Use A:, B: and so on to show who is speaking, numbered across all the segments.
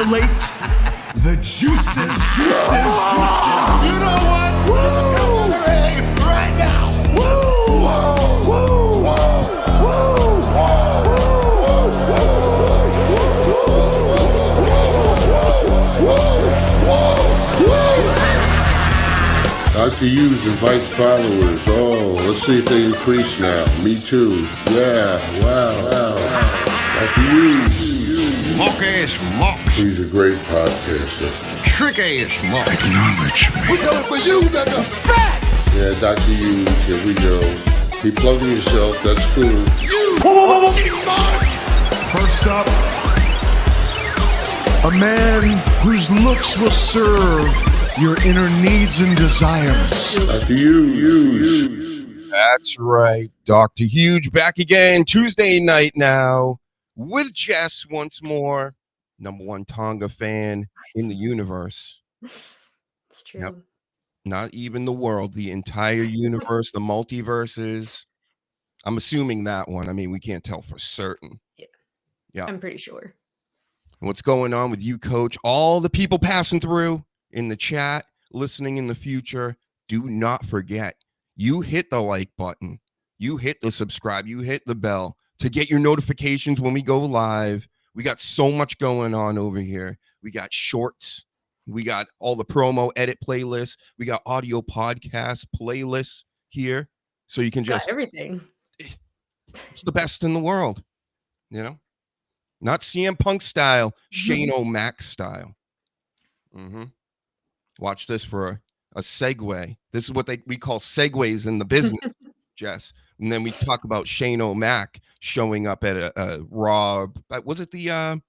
A: titillate the juices. You know what? Woo! Right now. Woo! Woo!
B: Dr. Hughes invites followers. Oh, let's see if they increase now. Me too. Yeah, wow. Dr. Hughes.
C: Mock-ass mock.
B: He's a great podcaster.
C: Trick-ass mock.
A: Acknowledge me. We coming for you, nigga. Fat!
B: Yeah, Dr. Hughes, here we go. Keep plugging yourself, that's cool.
A: First up, a man whose looks will serve your inner needs and desires.
B: Dr. Hughes.
D: That's right. Dr. Huge back again Tuesday night now with Jess once more. Number one Tonga fan in the universe.
E: It's true.
D: Yep. Not even the world, the entire universe, the multiverses. I'm assuming that one. I mean, we can't tell for certain. Yeah.
E: I'm pretty sure.
D: What's going on with you, Coach? All the people passing through in the chat, listening in the future, do not forget, you hit the like button, you hit the subscribe, you hit the bell to get your notifications when we go live. We got so much going on over here. We got shorts, we got all the promo edit playlists, we got audio podcast playlists here, so you can just
E: everything.
D: It's the best in the world, you know, not CM Punk style, Shane O'Mac style. Watch this for a segue. This is what we call segues in the business, Jess. And then we talk about Shane O'Mac showing up at a Raw. Was it the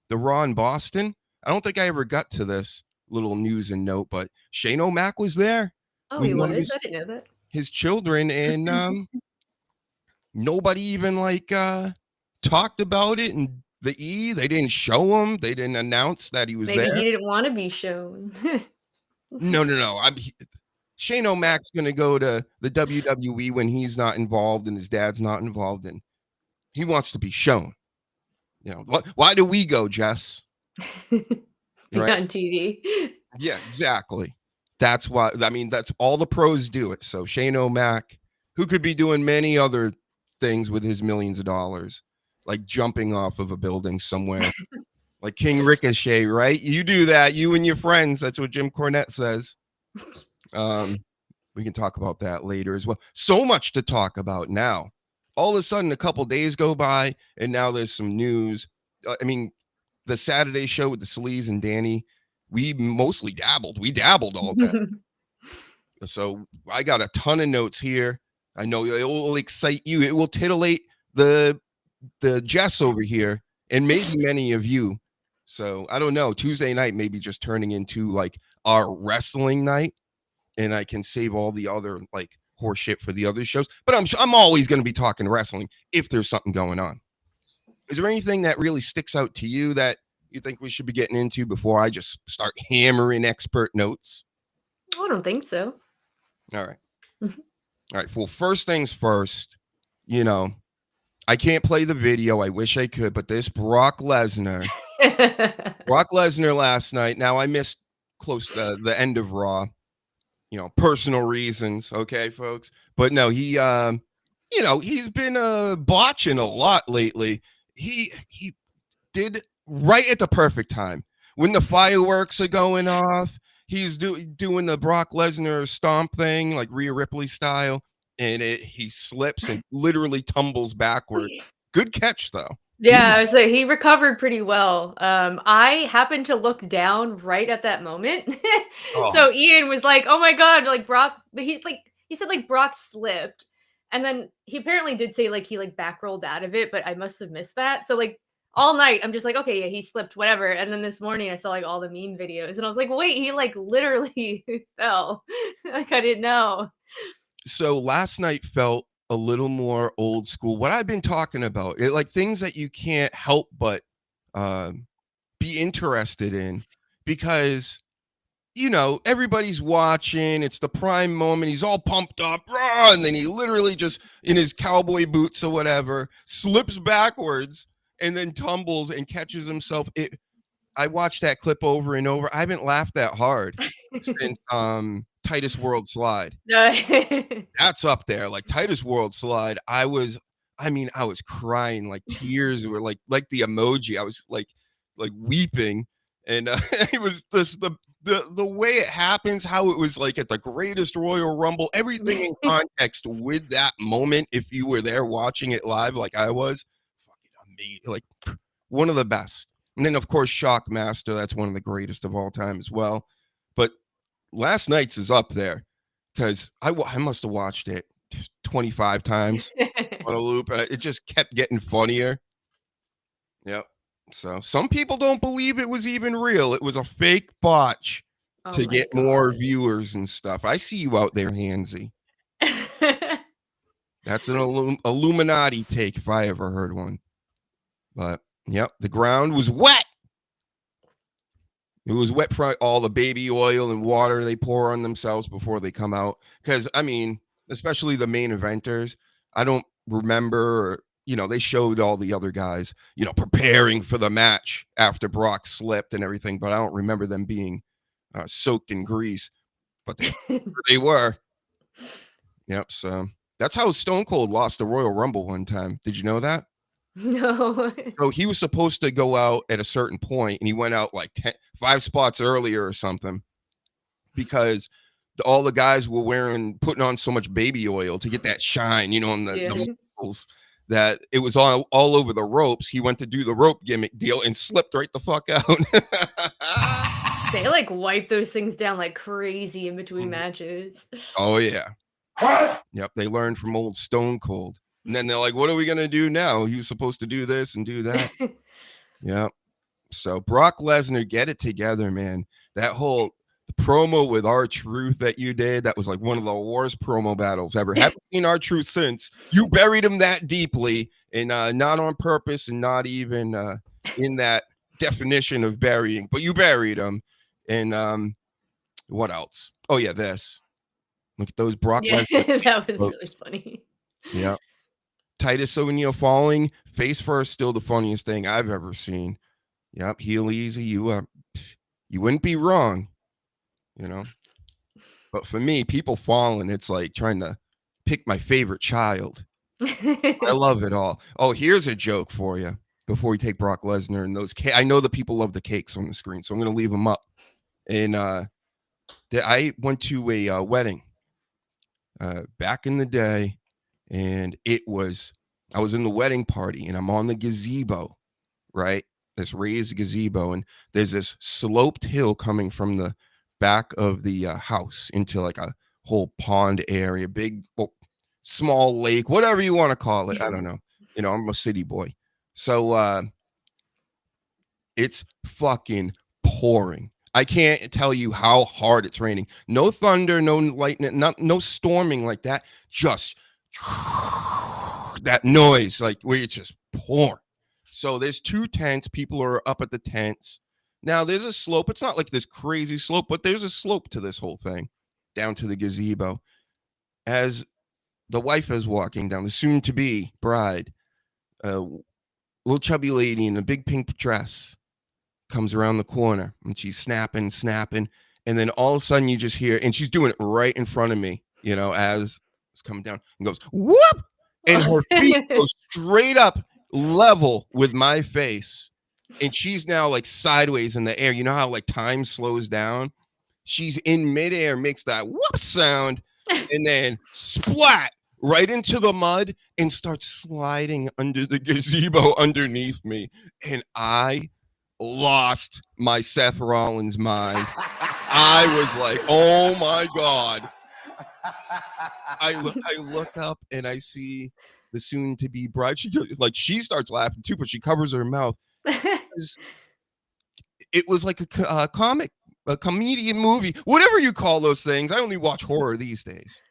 D: Raw in Boston? I don't think I ever got to this little news and note, but Shane O'Mac was there.
E: Oh, he was? I didn't know that.
D: His children, and nobody even talked about it. And they didn't show him. They didn't announce that he was there.
E: Maybe he didn't want to be shown.
D: No. Shane O'Mac's going to go to the WWE when he's not involved and his dad's not involved, and he wants to be shown. You know, why do we go, Jess?
E: Be
D: Right?
E: on TV.
D: Yeah, exactly. That's why. I mean, that's all the pros do it. So Shane O'Mac, who could be doing many other things with his millions of dollars, like jumping off of a building somewhere. Like King Ricochet, right? You do that, you and your friends. That's what Jim Cornette says. We can talk about that later as well. So much to talk about now. All of a sudden, a couple days go by, and now there's some news. I mean, the Saturday show with the Sleaze and Danny, we mostly dabbled. We dabbled all day. So I got a ton of notes here. I know it will excite you. It will titillate the Jess over here, and maybe many of you. So I don't know, Tuesday night maybe just turning into like our wrestling night, and I can save all the other like horse shit for the other shows. But I'm always going to be talking wrestling if there's something going on. Is there anything that really sticks out to you that you think we should be getting into before I just start hammering expert notes?
E: I don't think so.
D: All right. All right. Well, first things first, you know, I can't play the video. I wish I could, but this Brock Lesnar last night. Now I missed close to the end of Raw, you know, personal reasons. Okay, folks. But no, he, he's been botching a lot lately. He did right at the perfect time when the fireworks are going off. He's doing the Brock Lesnar stomp thing, like Rhea Ripley style. And he slips and literally tumbles backwards. Good catch, though.
E: Yeah, I was like, he recovered pretty well. I happened to look down right at that moment. So Ian was like, "Oh my god!" Like Brock, but he said like Brock slipped, and then he apparently did say like he like back rolled out of it, but I must have missed that. So like all night, I'm just like, okay, yeah, he slipped, whatever. And then this morning, I saw like all the meme videos, and I was like, wait, he like literally fell. Like I didn't know.
D: So last night felt a little more old school. What I've been talking about, like things that you can't help but be interested in, because, you know, everybody's watching. It's the prime moment. He's all pumped up, and then he literally just in his cowboy boots or whatever slips backwards and then tumbles and catches himself. I watched that clip over and over. I haven't laughed that hard since Titus World Slide.
E: No.
D: That's up there. Like Titus World Slide. I was crying, like tears were like the emoji. I was like weeping. And it was this the way it happens, how it was like at the greatest Royal Rumble, everything in context with that moment. If you were there watching it live, like I was, fucking amazing, like one of the best. And then of course Shockmaster, that's one of the greatest of all time as well. But last night's is up there because I must have watched it 25 times on a loop, and it just kept getting funnier. Yep. So some people don't believe it was even real. It was a fake botch to get more viewers and stuff. I see you out there, Hansy. That's an Illuminati take if I ever heard one. But yep, the ground was wet. It was wet for all the baby oil and water they pour on themselves before they come out. Because, I mean, especially the main eventers, I don't remember, they showed all the other guys, preparing for the match after Brock slipped and everything, but I don't remember them being soaked in grease. But they were. Yep, so that's how Stone Cold lost the Royal Rumble one time. Did you know that?
E: No.
D: So he was supposed to go out at a certain point, and he went out like 5 spots earlier or something because all the guys were putting on so much baby oil to get that shine, on the muscles, that it was all over the ropes. He went to do the rope gimmick deal and slipped right the fuck out.
E: They like wipe those things down like crazy in between matches.
D: Oh yeah. What? Yep, they learned from old Stone Cold. And then they're like, what are we going to do now? He was supposed to do this and do that. Yeah. So Brock Lesnar, get it together, man. That whole promo with R-Truth that you did, that was like one of the worst promo battles ever. Haven't seen R-Truth since. You buried him that deeply, and not on purpose, and not even in that definition of burying, but you buried him. And what else? Oh, yeah, this. Look at those Brock Lesnar.
E: That was really funny.
D: Yeah. Titus O'Neil falling face first, still the funniest thing I've ever seen. Yep, heel easy. You wouldn't be wrong, But for me, people falling, it's like trying to pick my favorite child. I love it all. Oh, here's a joke for you before we take Brock Lesnar and those. I know the people love the cakes on the screen, so I'm going to leave them up. And I went to a wedding back in the day. And I was in the wedding party, and I'm on the gazebo, right? This raised gazebo, and there's this sloped hill coming from the back of the house into like a whole pond area, big, small lake, whatever you want to call it. I don't know. I'm a city boy. So it's fucking pouring. I can't tell you how hard it's raining. No thunder, no lightning, no storming like that. Just that noise, like where it's just pouring. So there's 2 tents. People are up at the tents. Now there's a slope. It's not like this crazy slope, but there's a slope to this whole thing down to the gazebo. As the wife is walking down, the soon-to-be bride, little chubby lady in a big pink dress comes around the corner, and she's snapping, and then all of a sudden you just hear, and she's doing it right in front of me, as it's coming down, and goes whoop, and her feet go straight up level with my face, and she's now like sideways in the air. You know how like time slows down? She's in midair, makes that whoop sound, and then splat right into the mud and starts sliding under the gazebo underneath me. And I lost my Seth Rollins mind. I was like, oh my God. I look up and I see the soon-to-be bride. She starts laughing too, but she covers her mouth. It was like a comic, a comedian movie, whatever you call those things. I only watch horror these days.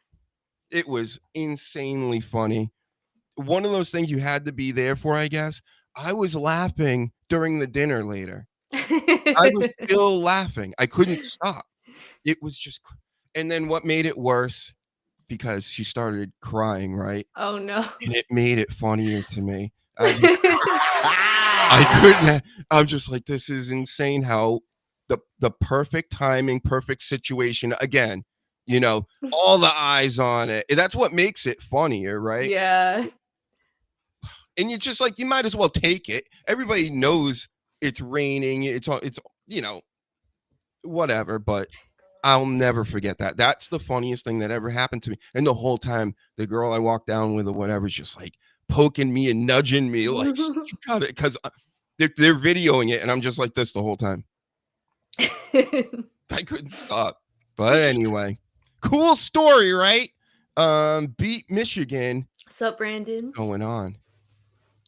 D: It was insanely funny. One of those things you had to be there for, I guess. I was laughing during the dinner later. I was still laughing. I couldn't stop. It was just, and then what made it worse, because she started crying, right?
E: Oh no.
D: And it made it funnier to me. I couldn't. I'm just like, this is insane. How the perfect timing, perfect situation. Again, all the eyes on it. That's what makes it funnier, right?
E: Yeah.
D: And you just like, you might as well take it. Everybody knows it's raining. It's whatever. But I'll never forget that. That's the funniest thing that ever happened to me. And the whole time, the girl I walked down with or whatever is just like poking me and nudging me, like, you got it, because they're videoing it, and I'm just like this the whole time. I couldn't stop. But anyway, cool story, right? Beat Michigan.
E: What's up, Brandon?
D: Going on.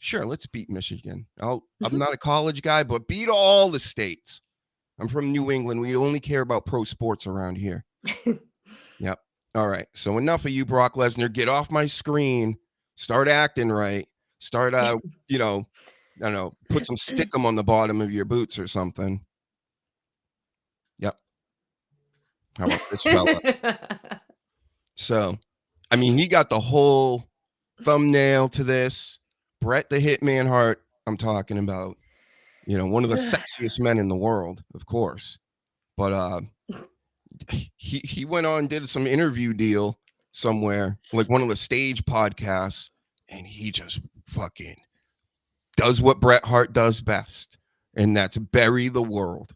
D: Sure, let's beat Michigan. I'm not a college guy, but beat all the states. I'm from New England. We only care about pro sports around here. Yep. All right. So enough of you, Brock Lesnar. Get off my screen. Start acting right. Start, I don't know, put some stickum on the bottom of your boots or something. Yep. How about this fella? So, I mean, he got the whole thumbnail to this. Bret the Hitman Hart, I'm talking about. One of the sexiest men in the world, of course. But he went on and did some interview deal somewhere, like one of the stage podcasts, and he just fucking does what Bret Hart does best, and that's bury the world.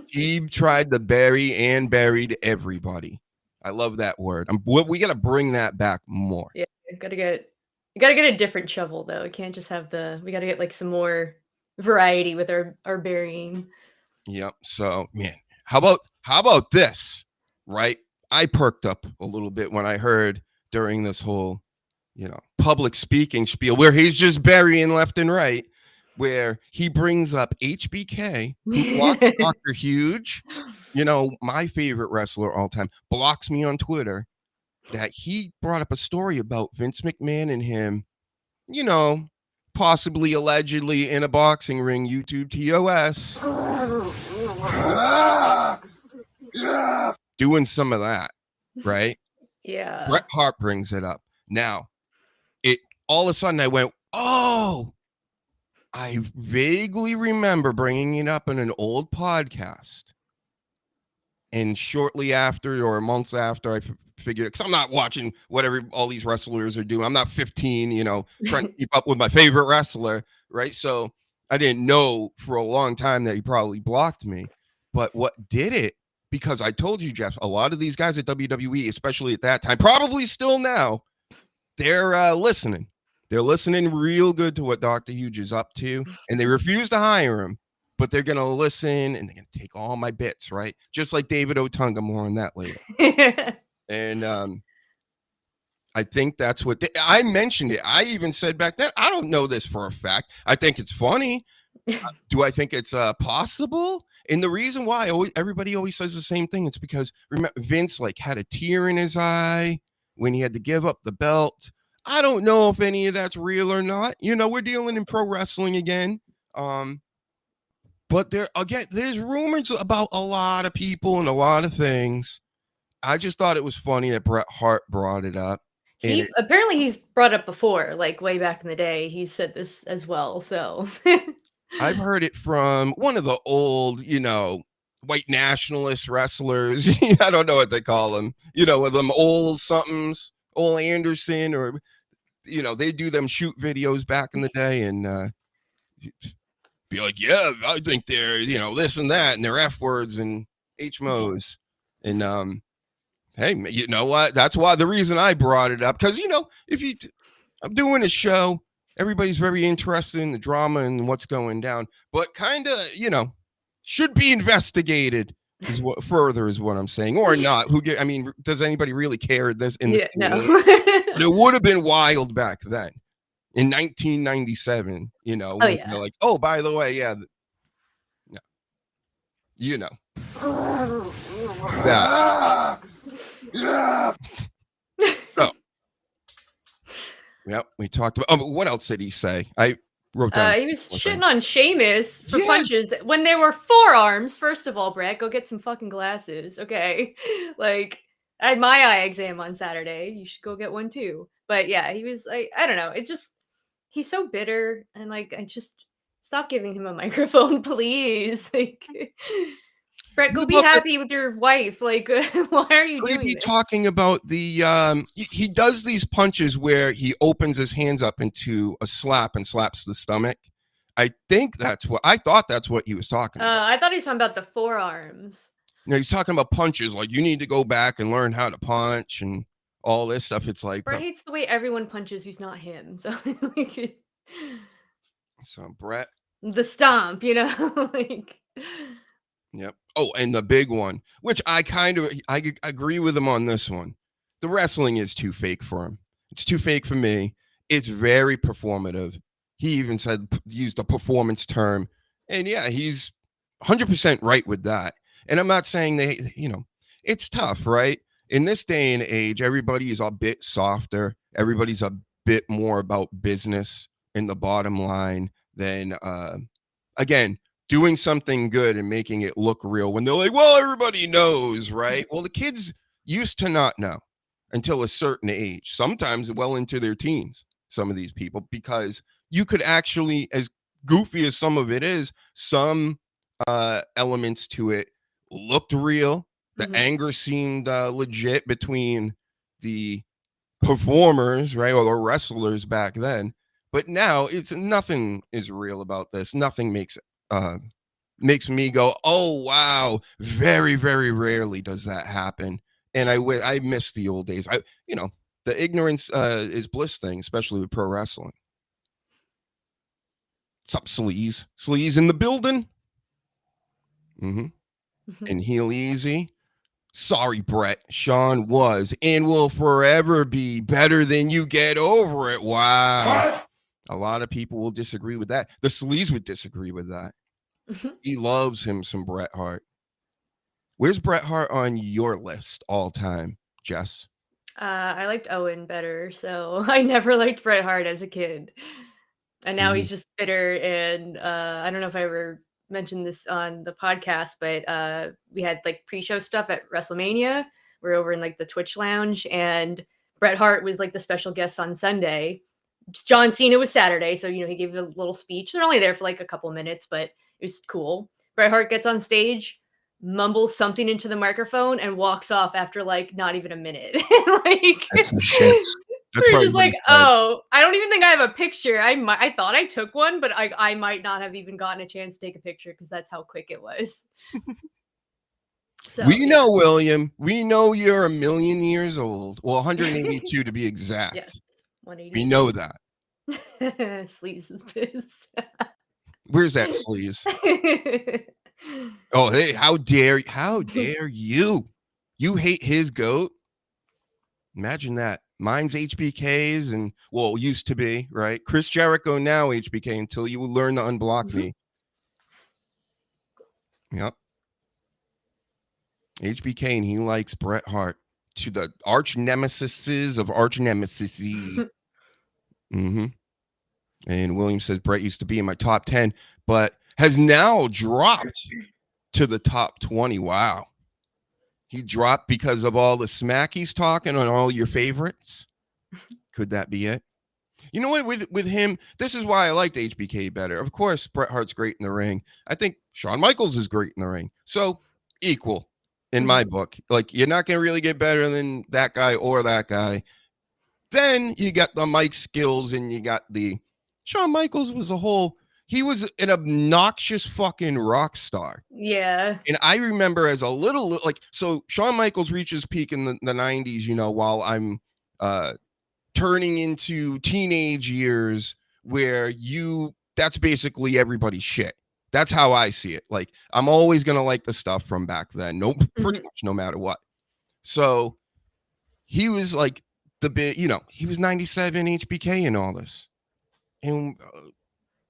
D: He tried to bury and buried everybody. I love that word. We got to bring that back more.
E: Yeah, you gotta get a different shovel though. It can't just have we gotta get like some more variety with our burying.
D: Yep. So, man, how about this, right? I perked up a little bit when I heard during this whole, public speaking spiel where he's just burying left and right, where he brings up HBK, who blocks Dr. Huge, my favorite wrestler all time, blocks me on Twitter, that he brought up a story about Vince McMahon and him, possibly allegedly in a boxing ring, YouTube TOS. Doing some of that, right?
E: Yeah.
D: Bret Hart brings it up. Now, all of a sudden I went, oh, I vaguely remember bringing it up in an old podcast. And shortly after, or months after, I figured, because I'm not watching whatever all these wrestlers are doing. I'm not 15, trying to keep up with my favorite wrestler, right? So I didn't know for a long time that he probably blocked me. But what did it? Because I told you, Jeff, a lot of these guys at WWE, especially at that time, probably still now, they're listening. They're listening real good to what Dr. Huge is up to, and they refuse to hire him, but they're going to listen, and they're going to take all my bits, right? Just like David Otunga, more on that later. And I think that's what I mentioned it. I even said back then, I don't know this for a fact. I think it's funny. Do I think it's possible? And the reason why everybody always says the same thing, it's because remember, Vince had a tear in his eye when he had to give up the belt. I don't know if any of that's real or not. We're dealing in pro wrestling again. But there's rumors about a lot of people and a lot of things. I just thought it was funny that Bret Hart brought it up.
E: Apparently he's brought up before, like way back in the day. He said this as well. So
D: I've heard it from one of the old, white nationalist wrestlers. I don't know what they call them. With them old somethings, old Anderson, or they do them shoot videos back in the day, and be like, yeah, I think they're this and that, and they're F words and HMOs, and hey, you know what? That's why the reason I brought it up, because I'm doing a show. Everybody's very interested in the drama and what's going down, but kind of, should be investigated is what I'm saying, or not. Does anybody really care this in this?
E: Yeah, no.
D: But it would have been wild back then in 1997,
E: Oh, yeah.
D: they're like, oh, by the way, yeah. No. That. Oh. Yep, we talked about. But what else did he say? I wrote down.
E: He was shitting on Sheamus for punches when there were forearms. First of all, Brett, go get some fucking glasses, okay? I had my eye exam on Saturday. You should go get one too. But yeah, he was like, I don't know. It's just he's so bitter, and Stop giving him a microphone, please. Like, Brett, go
D: What
E: be
D: about the
E: happy with your wife. Like, why are you
D: could he
E: doing
D: be
E: this?
D: talking about the he does these punches where he opens his hands up into a slap and slaps the stomach. I think that's what I thought that's what he was talking about.
E: I thought he was talking about the forearms.
D: You know, he's talking about punches, like you need to go back and learn how to punch and all this stuff. It's like
E: Brett hates the way everyone punches who's not him. So like,
D: so Brett.
E: the stomp, you know, like.
D: Yep. Oh, and the big one, which I agree with him on this one. The wrestling is too fake for him. It's too fake for me. It's very performative. He even used a performance term. And yeah, he's 100% right with that. And I'm not saying it's tough, right? In this day and age, everybody is a bit softer. Everybody's a bit more about business and the bottom line than, again, doing something good and making it look real when they're like, well, everybody knows, right? Well, the kids used to not know until a certain age, sometimes well into their teens, some of these people, because you could actually, as goofy as some of it is, some elements to it looked real. The anger seemed legit between the performers, right, or the wrestlers back then. But now it's nothing is real about this. Nothing makes me go, oh wow. Very, very rarely does that happen. And I miss the old days. The ignorance is bliss thing, especially with pro wrestling. What's up, Sleaze? Sleaze in the building. And Heel Easy. Sorry, Brett. Sean was and will forever be better than you. Get over it. Wow. What? A lot of people will disagree with that. The Sleaze would disagree with that. He loves him some Bret Hart. Where's Bret Hart on your list all time, Jess?
E: I liked Owen better, so I never liked Bret Hart as a kid. And now he's just bitter. And I don't know if I ever mentioned this on the podcast, but we had like pre-show stuff at WrestleMania. We're over in like the Twitch lounge, and Bret Hart was like the special guest on Sunday. John Cena was Saturday, so he gave a little speech. They're only there for like a couple minutes, but it was cool. Bret Hart gets on stage, mumbles something into the microphone, and walks off after like not even a minute. Like,
A: that's the shits.
D: That's
E: we're
D: probably
E: just
D: what he
E: like,
D: said.
E: oh, I don't even think I have a picture. I thought I took one, but I might not have even gotten a chance to take a picture because that's how quick it was. So,
D: we know, William. We know you're 1,000,000 years old. Well, 182 to be exact.
E: Yes, 180.
D: We know that.
E: Sleaze is pissed.
D: Where's that Sleaze? Oh, hey, how dare you? You hate his goat? Imagine that. Mine's HBK's and, well, used to be, right? Chris Jericho now HBK until you will learn to unblock me. Yep. HBK, and he likes Bret Hart, to the arch nemesis of arch nemesis. And William says Bret used to be in my top 10, but has now dropped to the top 20. Wow. He dropped because of all the smack he's talking on all your favorites. Could that be it? You know what? With him, this is why I liked HBK better. Of course, Bret Hart's great in the ring. I think Shawn Michaels is great in the ring. So equal in my book. Like, you're not going to really get better than that guy or that guy. Then you got the mic skills, and you got the Shawn Michaels he was an obnoxious fucking rock star.
E: Yeah.
D: And I remember as a little, so Shawn Michaels reaches peak in the 90s, while I'm turning into teenage years where that's basically everybody's shit. That's how I see it. Like, I'm always going to like the stuff from back then. Pretty much no matter what. So he was like the big, he was 97 HBK and all this. And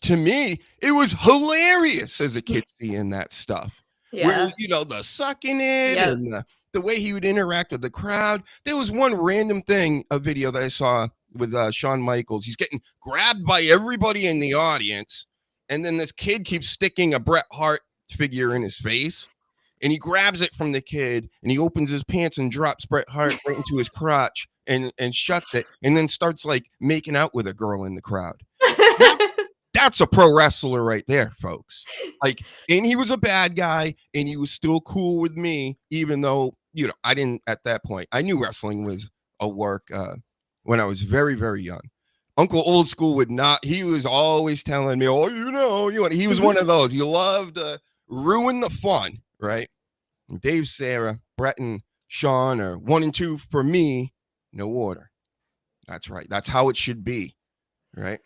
D: to me, it was hilarious as a kid seeing that stuff.
E: Yeah.
D: Where, the sucking it and the way he would interact with the crowd. There was one random thing, a video that I saw with Shawn Michaels. He's getting grabbed by everybody in the audience. And then this kid keeps sticking a Bret Hart figure in his face. And he grabs it from the kid, and he opens his pants and drops Bret Hart right into his crotch and shuts it, and then starts like making out with a girl in the crowd. That's a pro wrestler right there, folks. Like, and he was a bad guy, and he was still cool with me, even though, I didn't at that point. I knew wrestling was a work when I was very, very young. Uncle Old School would not, he was always telling me, oh, he was one of those. He loved to ruin the fun, right? And Dave, Sarah, Brett, and Sean are 1 and 2 for me, no order. That's right. That's how it should be, right?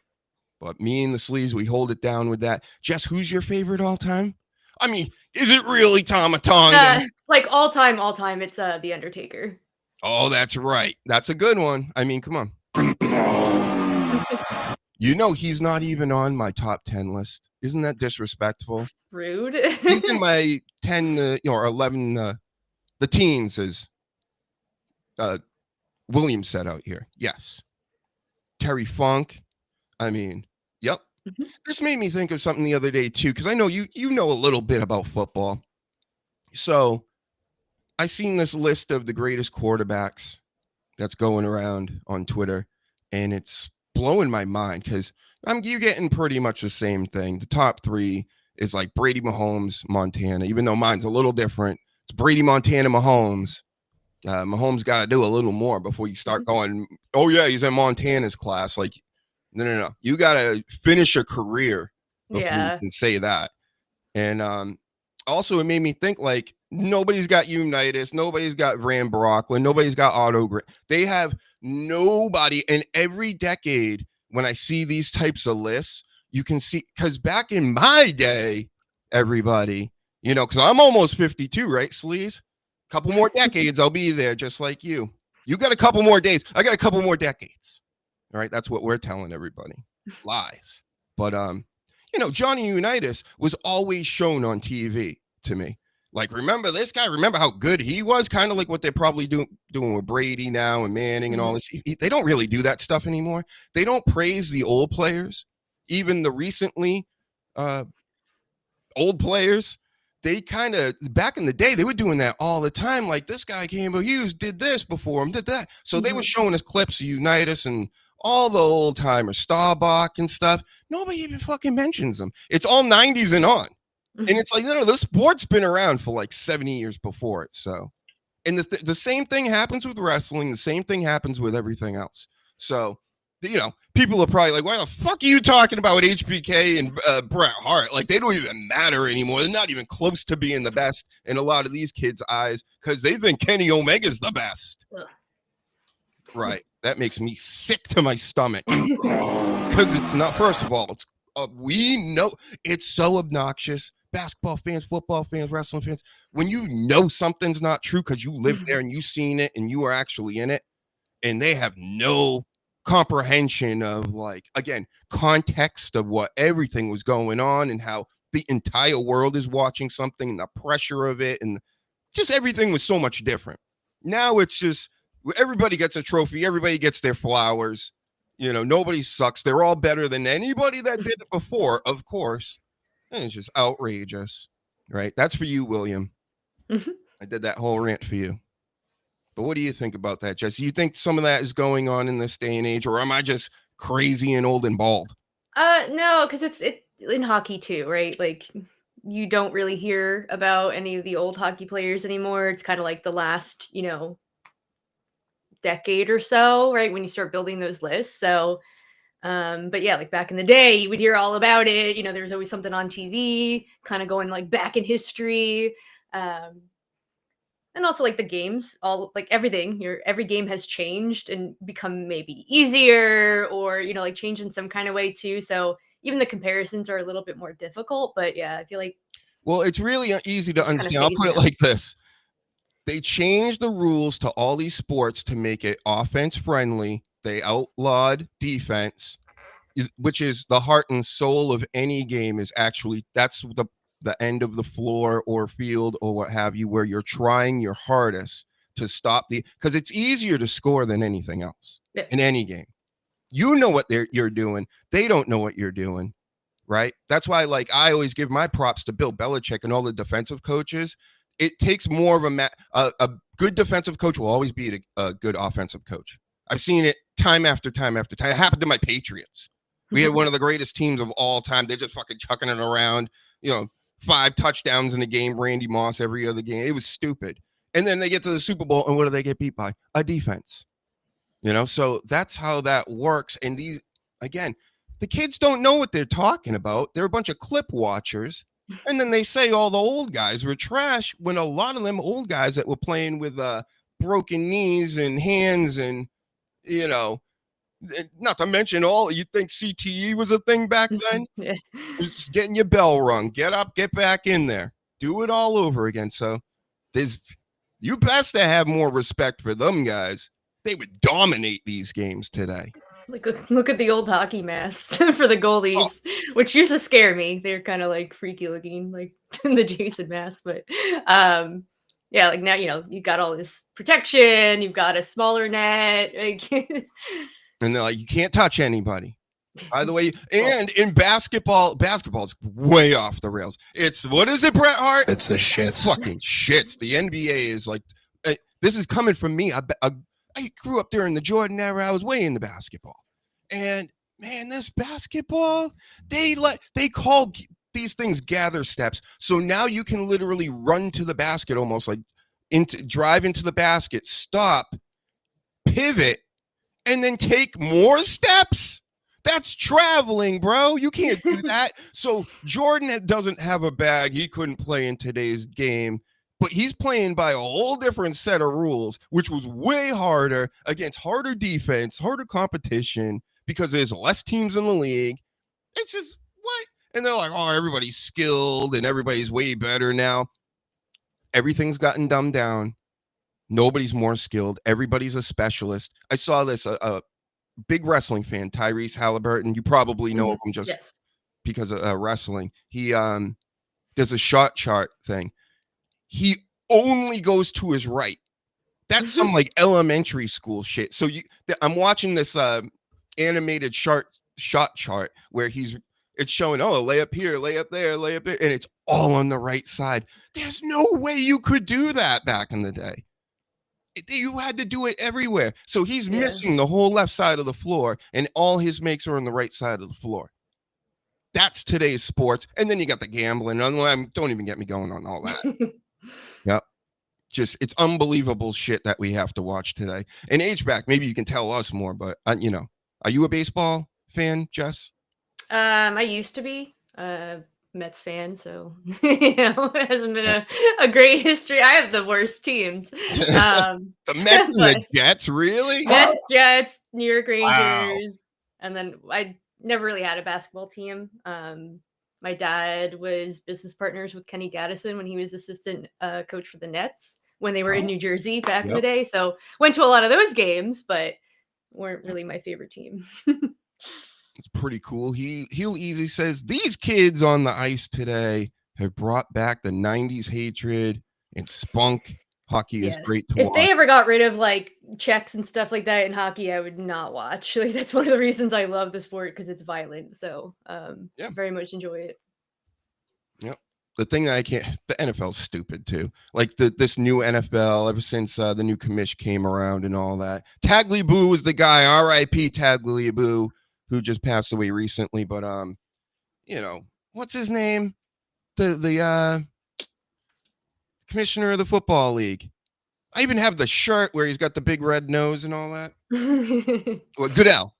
D: But me and the Sleeves, we hold it down with that. Jess, who's your favorite all time? I mean, is it really Tama Tonga?
E: Like all time, it's The Undertaker.
D: Oh, that's right. That's a good one. I mean, come on. He's not even on my top 10 list. Isn't that disrespectful?
E: Rude.
D: He's in my 10 or 11, the teens, as William said out here. Yes. Terry Funk. I mean, yep. This made me think of something the other day too, because I know you know a little bit about football. So I seen this list of the greatest quarterbacks that's going around on Twitter, and it's blowing my mind because you're getting pretty much the same thing. The top 3 is like Brady, Mahomes, Montana, even though mine's a little different. It's Brady, Montana, Mahomes. Mahomes got to do a little more before you start going, oh yeah, he's in Montana's class. Like, no. You got to finish a career before you can say that. And also, it made me think, like, nobody's got Unitas, nobody's got Van Brocklin, nobody's got Otto Grant. They have nobody. And every decade, when I see these types of lists, you can see, because back in my day, everybody, because I'm almost 52, right, Sleaze? Couple more decades, I'll be there just like you. You got a couple more days. I got a couple more decades. All right, that's what we're telling everybody. Lies. But Johnny Unitas was always shown on TV to me. Like, remember this guy? Remember how good he was? Kind of like what they're probably doing with Brady now and Manning and all this. They don't really do that stuff anymore. They don't praise the old players, even the recently old players. They kind of, back in the day, they were doing that all the time. Like, this guy Campbell Hughes did this before him, did that. So they were showing us clips of Unitas and all the old timers, Staubach and stuff. Nobody even fucking mentions them. It's all 90s and on. And it's like, the sport's been around for like 70 years before it. So, and the same thing happens with wrestling. The same thing happens with everything else. So, people are probably like, why the fuck are you talking about HBK and Bret Hart? Like, they don't even matter anymore. They're not even close to being the best in a lot of these kids' eyes because they think Kenny Omega's the best. Right. That makes me sick to my stomach because it's not, first of all, it's we know it's so obnoxious. Basketball fans, football fans, wrestling fans, when you know something's not true because you live there and you've seen it and you are actually in it, and they have no comprehension of, like, again, context of what everything was going on and how the entire world is watching something and the pressure of it, and just everything was so much different. Now it's just everybody gets a trophy, everybody gets their flowers, nobody sucks, they're all better than anybody that did it before, of course. And it's just outrageous, right? That's for you, William. I did that whole rant for you. But what do you think about that, Jesse? You think some of that is going on in this day and age, or am I just crazy and old and bald?
E: No, because it's in hockey too, right? Like, you don't really hear about any of the old hockey players anymore. It's kind of like the last, decade or so, right? When you start building those lists. So, but yeah, like back in the day, you would hear all about it. There was always something on TV, kind of going like back in history. And also like the games, all like everything, every game has changed and become maybe easier or, like changed in some kind of way too. So even the comparisons are a little bit more difficult, but yeah, I feel like.
D: Well, it's really easy to understand. I'll put it like this. They changed the rules to all these sports to make it offense friendly. They outlawed defense, which is the heart and soul of any game. Is actually, that's the end of the floor or field or what have you, where you're trying your hardest to stop because it's easier to score than anything else in any game. You know what you're doing. They don't know what you're doing, right? That's why, like, I always give my props to Bill Belichick and all the defensive coaches. It takes more of a good defensive coach will always be a good offensive coach. I've seen it time after time after time. It happened to my Patriots. We had one of the greatest teams of all time. They're just fucking chucking it around, 5 touchdowns in a game, Randy Moss every other game. It was stupid. And then they get to the Super Bowl, and what do they get beat by? A defense. So that's how that works. And these, again, the kids don't know what they're talking about. They're a bunch of clip watchers. And then they say all the old guys were trash when a lot of them old guys that were playing with broken knees and hands and, not to mention you think CTE was a thing back then?
E: Yeah.
D: Just getting your bell rung. Get up, get back in there. Do it all over again. So you best to have more respect for them guys. They would dominate these games today.
E: Look at the old hockey masks for the goalies, which used to scare me. They're kind of like freaky looking, like the Jason mask. But yeah, like now you got all this protection. You've got a smaller net,
D: and they're like, you can't touch anybody. By the way, and in basketball's way off the rails. It's what is it, Bret Hart?
A: It's the shits.
D: Fucking shits. The NBA is like, this is coming from me. I grew up during the Jordan era. I was way into basketball, and man, this basketball, they call these things gather steps. So now you can literally run to the basket, almost like drive into the basket, stop, pivot, and then take more steps. That's traveling, bro. You can't do that. So Jordan doesn't have a bag. He couldn't play in today's game. But he's playing by a whole different set of rules, which was way harder against harder defense, harder competition, because there's less teams in the league. It's just what? And they're like, oh, everybody's skilled and everybody's way better now. Everything's gotten dumbed down. Nobody's more skilled. Everybody's a specialist. I saw this, a big wrestling fan, Tyrese Halliburton. You probably know him just because of wrestling. He there's a shot chart thing. He only goes to his right. That's some like elementary school shit. So I'm watching this animated shot chart where it's showing, lay up here, lay up there, lay up there, and it's all on the right side. There's no way you could do that back in the day. You had to do it everywhere. So he's missing the whole left side of the floor, and all his makes are on the right side of the floor. That's today's sports. And then you got the gambling. Don't even get me going on all that. Yep. Just it's unbelievable shit that we have to watch today. And H-back, maybe you can tell us more, but are you a baseball fan, Jess?
E: I used to be a Mets fan, so it hasn't been a great history. I have the worst teams.
D: The Mets and the Jets, really?
E: Mets, Jets, New York Rangers, and then I never really had a basketball team. My dad was business partners with Kenny Gaddison when he was assistant coach for the Nets when they were in New Jersey back in the day. So went to a lot of those games, but weren't really my favorite team.
D: It's pretty cool. He'll easy says these kids on the ice today have brought back the 90s hatred and spunk. Hockey is great to watch.
E: If they ever got rid of like checks and stuff like that in hockey, I would not watch. Like that's one of the reasons I love the sport, because it's violent. So very much enjoy it.
D: Yep. The thing that the NFL's stupid too. Like this new NFL, ever since the new commish came around and all that. Tagliabue was the guy, R.I.P. Tagliabue, who just passed away recently. But what's his name? The commissioner of the football league. I even have the shirt where he's got the big red nose and all that. Well, Goodell,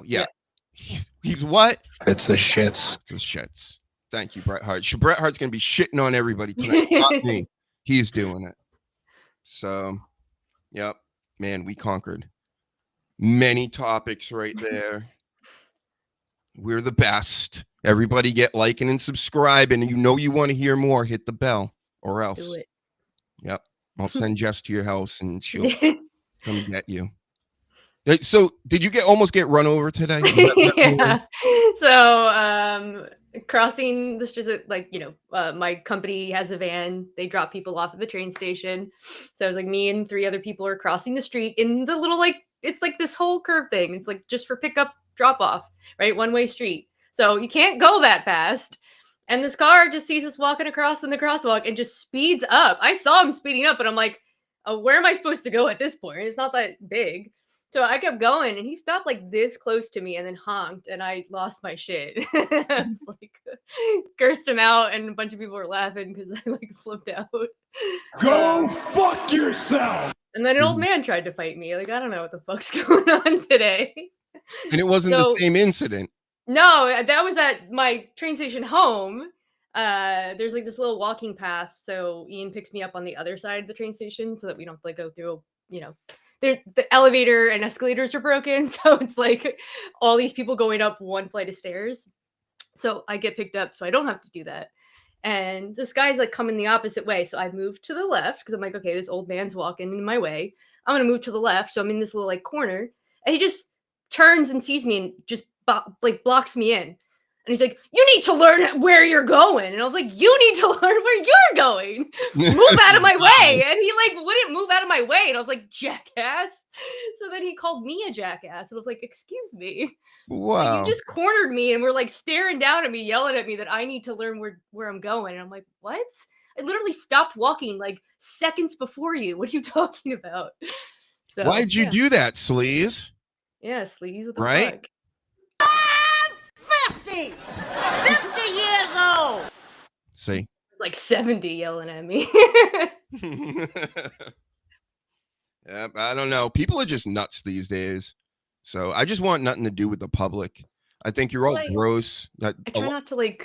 D: yeah. He's what?
A: It's the shits.
D: It's the shits. Thank you, Bret Hart. Bret Hart's gonna be shitting on everybody tonight. It's not me. He's doing it. So, yep, man, we conquered many topics right there. We're the best. Everybody get liking and subscribing, and you want to hear more, hit the bell or else.
E: Do it.
D: Yep. I'll send Jess to your house and she'll come get you. So did you almost get run over today?
E: Yeah. So crossing the street, my company has a van. They drop people off at the train station. So it was like me and 3 other people are crossing the street in the little it's like this whole curve thing. It's like just for pickup, drop off, right? One-way street. So you can't go that fast. And this car just sees us walking across in the crosswalk and just speeds up. I saw him speeding up, but I'm like, where am I supposed to go at this point? It's not that big. So I kept going, and he stopped like this close to me and then honked, and I lost my shit. I was like, cursed him out, and a bunch of people were laughing because I like flipped out.
A: Go fuck yourself!
E: And then an old man tried to fight me. Like, I don't know what the fuck's going on today.
D: And it wasn't the same incident.
E: No, that was at my train station home. There's like this little walking path, so Ian picks me up on the other side of the train station so that we don't like go through, the elevator and escalators are broken, so it's like all these people going up one flight of stairs. So I get picked up so I don't have to do that. And this guy's like coming the opposite way. So I moved to the left because I'm like, okay, this old man's walking in my way. I'm going to move to the left. So I'm in this little like corner. And he just turns and sees me and just blocks me in. And he's like, you need to learn where you're going. And I was like, you need to learn where you're going. Move out of my way. And he like wouldn't move out of my way. And I was like, jackass. So then he called me a jackass. And I was like, excuse me.
D: Wow.
E: Like, you just cornered me and were like staring down at me, yelling at me that I need to learn where I'm going. And I'm like, what? I literally stopped walking like seconds before you. What are you talking about? So
D: why'd you do that, sleaze?
E: Yeah, sleaze. What the
D: right?
E: fuck?
F: 50 years old.
D: See?
E: Like 70 yelling at me.
D: Yeah, I don't know. People are just nuts these days. So I just want nothing to do with the public. I think you're all gross.
E: I try not to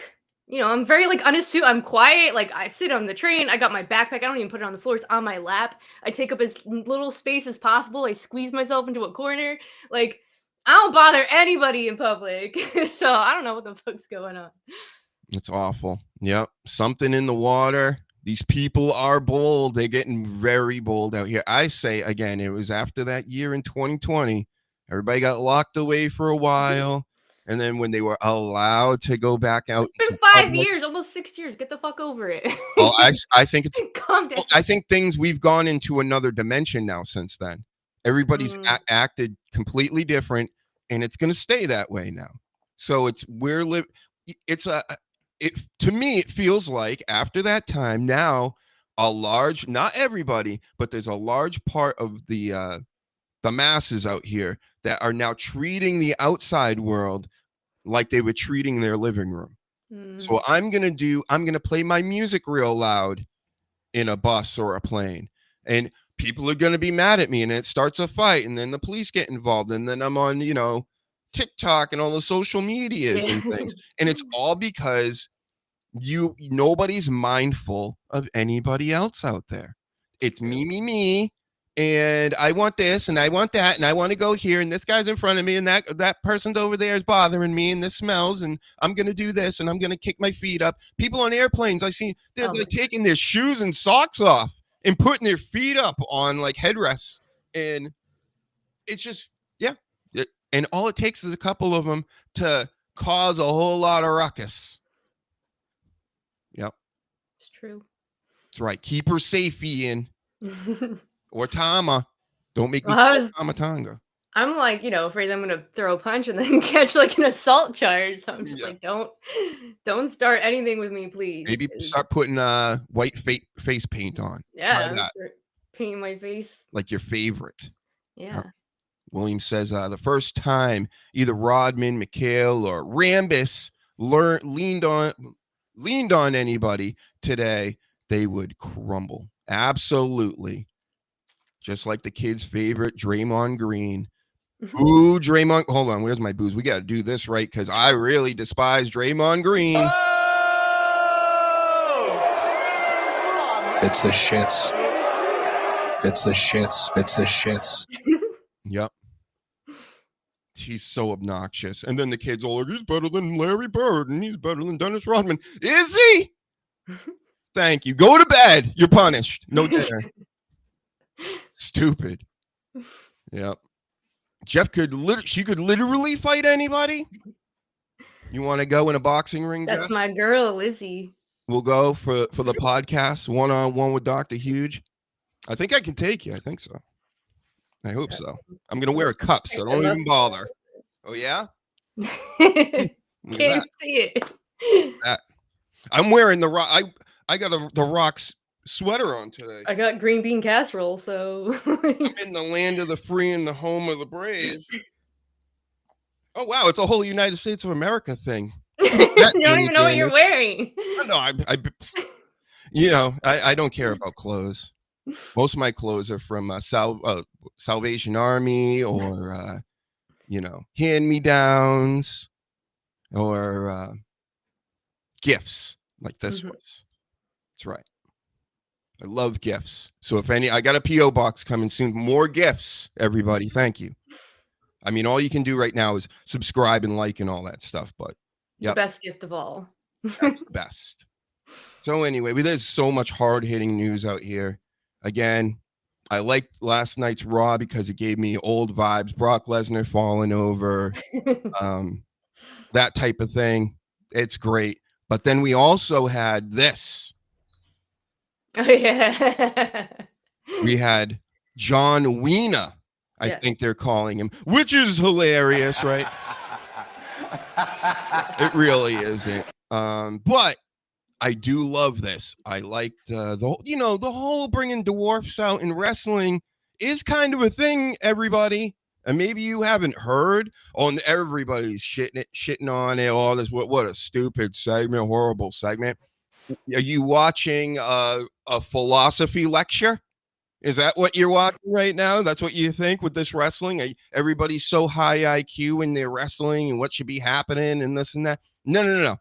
E: I'm very like unassuming. I'm quiet. Like I sit on the train. I got my backpack. I don't even put it on the floor. It's on my lap. I take up as little space as possible. I squeeze myself into a corner. Like I don't bother anybody in public. So I don't know what the fuck's going on.
D: It's awful. Yep. Something in the water. These people are bold. They're getting very bold out here. I say again, it was after that year in 2020. Everybody got locked away for a while. And then when they were allowed to go back out.
E: It's been 5 years, almost 6 years. Get the fuck over it.
D: Well, I think it's
E: calm down.
D: I think we've gone into another dimension now since then. Everybody's acted completely different, and it's going to stay that way now. So to me, it feels like after that time now, not everybody, but there's a large part of the masses out here that are now treating the outside world like they were treating their living room. So I'm going to play my music real loud in a bus or a plane, and people are going to be mad at me, and it starts a fight, and then the police get involved, and then I'm on, TikTok and all the social medias and things. And it's all because nobody's mindful of anybody else out there. It's me. And I want this and I want that and I want to go here and this guy's in front of me and that person's over there is bothering me and this smells and I'm going to do this and I'm going to kick my feet up. People on airplanes, I see they're taking their shoes and socks off and putting their feet up on like headrests. And it's just, and all it takes is a couple of them to cause a whole lot of ruckus. Yep.
E: It's true.
D: That's right. Keep her safe, Ian. Or Tama. Don't make me Tama Tonga.
E: I'm like, afraid I'm gonna throw a punch and then catch like an assault charge. So I'm just like, don't start anything with me, please.
D: Maybe start putting white face paint on.
E: Yeah, start painting my face.
D: Like your favorite.
E: Yeah.
D: William says the first time either Rodman, McHale, or Rambis leaned on anybody today, they would crumble. Absolutely. Just like the kid's favorite, Draymond Green. Ooh, Draymond. Hold on. Where's my booze? We got to do this right because I really despise Draymond Green.
G: Oh! It's the shits. It's the shits. It's the shits.
D: Yep. He's so obnoxious. And then the kid's all like, he's better than Larry Bird and he's better than Dennis Rodman. Is he? Thank you. Go to bed. You're punished. No dinner. Stupid. Yep. Jeff could literally fight anybody. You want to go in a boxing ring?
E: That's
D: Jeff?
E: My girl, Lizzie.
D: We'll go for the podcast one-on-one with Dr. Huge. I think I can take you. I think so. I hope so. I'm gonna wear a cup, so don't even bother. Oh yeah?
E: Can't see it.
D: I'm wearing the rock. I got the Rock's sweater on today.
E: I got green bean casserole, so
D: I'm in the land of the free and the home of the brave. Oh wow, it's a whole United States of America thing.
E: you don't even know what you're wearing.
D: No, I don't care about clothes. Most of my clothes are from Salvation Army or hand-me-downs or gifts like this was. That's right. I love gifts. So I got a P.O. box coming soon. More gifts, everybody. Thank you. I mean, all you can do right now is subscribe and like and all that stuff, but
E: the best gift of all.
D: That's the best. So anyway, there's so much hard-hitting news out here. Again, I liked last night's Raw because it gave me old vibes. Brock Lesnar falling over, that type of thing. It's great. But then we also had this.
E: Oh, yeah.
D: We had John Cena, I think they're calling him, which is hilarious, right? It really isn't. But I do love this. I liked the whole bringing dwarfs out in wrestling is kind of a thing, everybody. And maybe you haven't heard. And everybody's shitting on it. All this, what a stupid segment, horrible segment. Are you watching a philosophy lecture? Is that what you're watching right now? That's what you think with this wrestling? Everybody's so high IQ in their wrestling and what should be happening and this and that. No.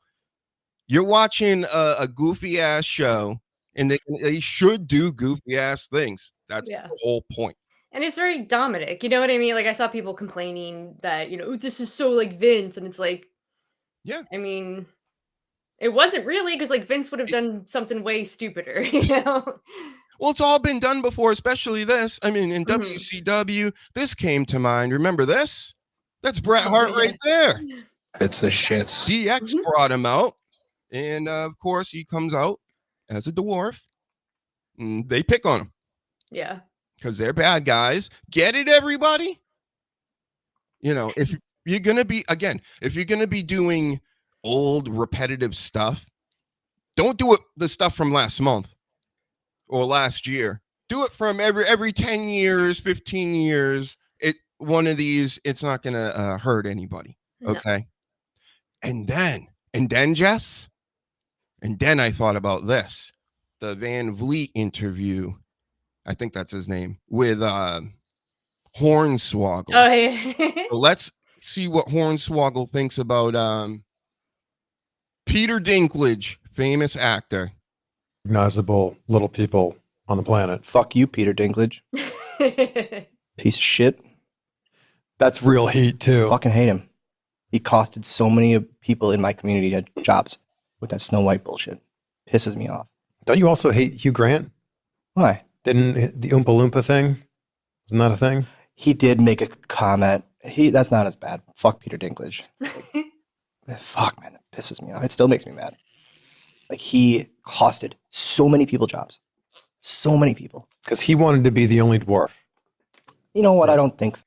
D: You're watching a goofy ass show, and they should do goofy ass things. That's the whole point.
E: And it's very Dominic. You know what I mean? Like I saw people complaining that, this is so like Vince. And it's like,
D: yeah,
E: I mean, it wasn't really because like Vince would have done something way stupider,
D: Well, it's all been done before, especially this. I mean, in WCW, this came to mind. Remember this? That's Bret Hart right there.
G: It's the shits.
D: DX brought him out. And, of course, he comes out as a dwarf. And they pick on him.
E: Yeah.
D: Because they're bad guys. Get it, everybody? If you're going to be doing old, repetitive stuff, don't do the stuff from last month. Or last year. Do it from every 10 years, 15 years. One of these, it's not gonna hurt anybody. Okay. No. And then Jess, and then I thought about this. The Van Vliet interview, I think that's his name, with Hornswoggle.
E: Oh yeah.
D: So let's see what Hornswoggle thinks about Peter Dinklage, famous actor.
H: Recognizable little people on the planet.
I: Fuck you, Peter Dinklage. Piece of shit.
H: That's real heat too.
I: Fucking hate him. He costed so many people in my community jobs with that Snow White bullshit. Pisses me off.
H: Don't you also hate Hugh Grant?
I: Why?
H: Didn't the Oompa Loompa thing? Isn't that a thing?
I: He did make a comment. That's not as bad. Fuck Peter Dinklage. Fuck, man. That pisses me off. It still makes me mad. Like, he costed so many people jobs. So many people.
H: Because he wanted to be the only dwarf.
I: You know what? I don't think.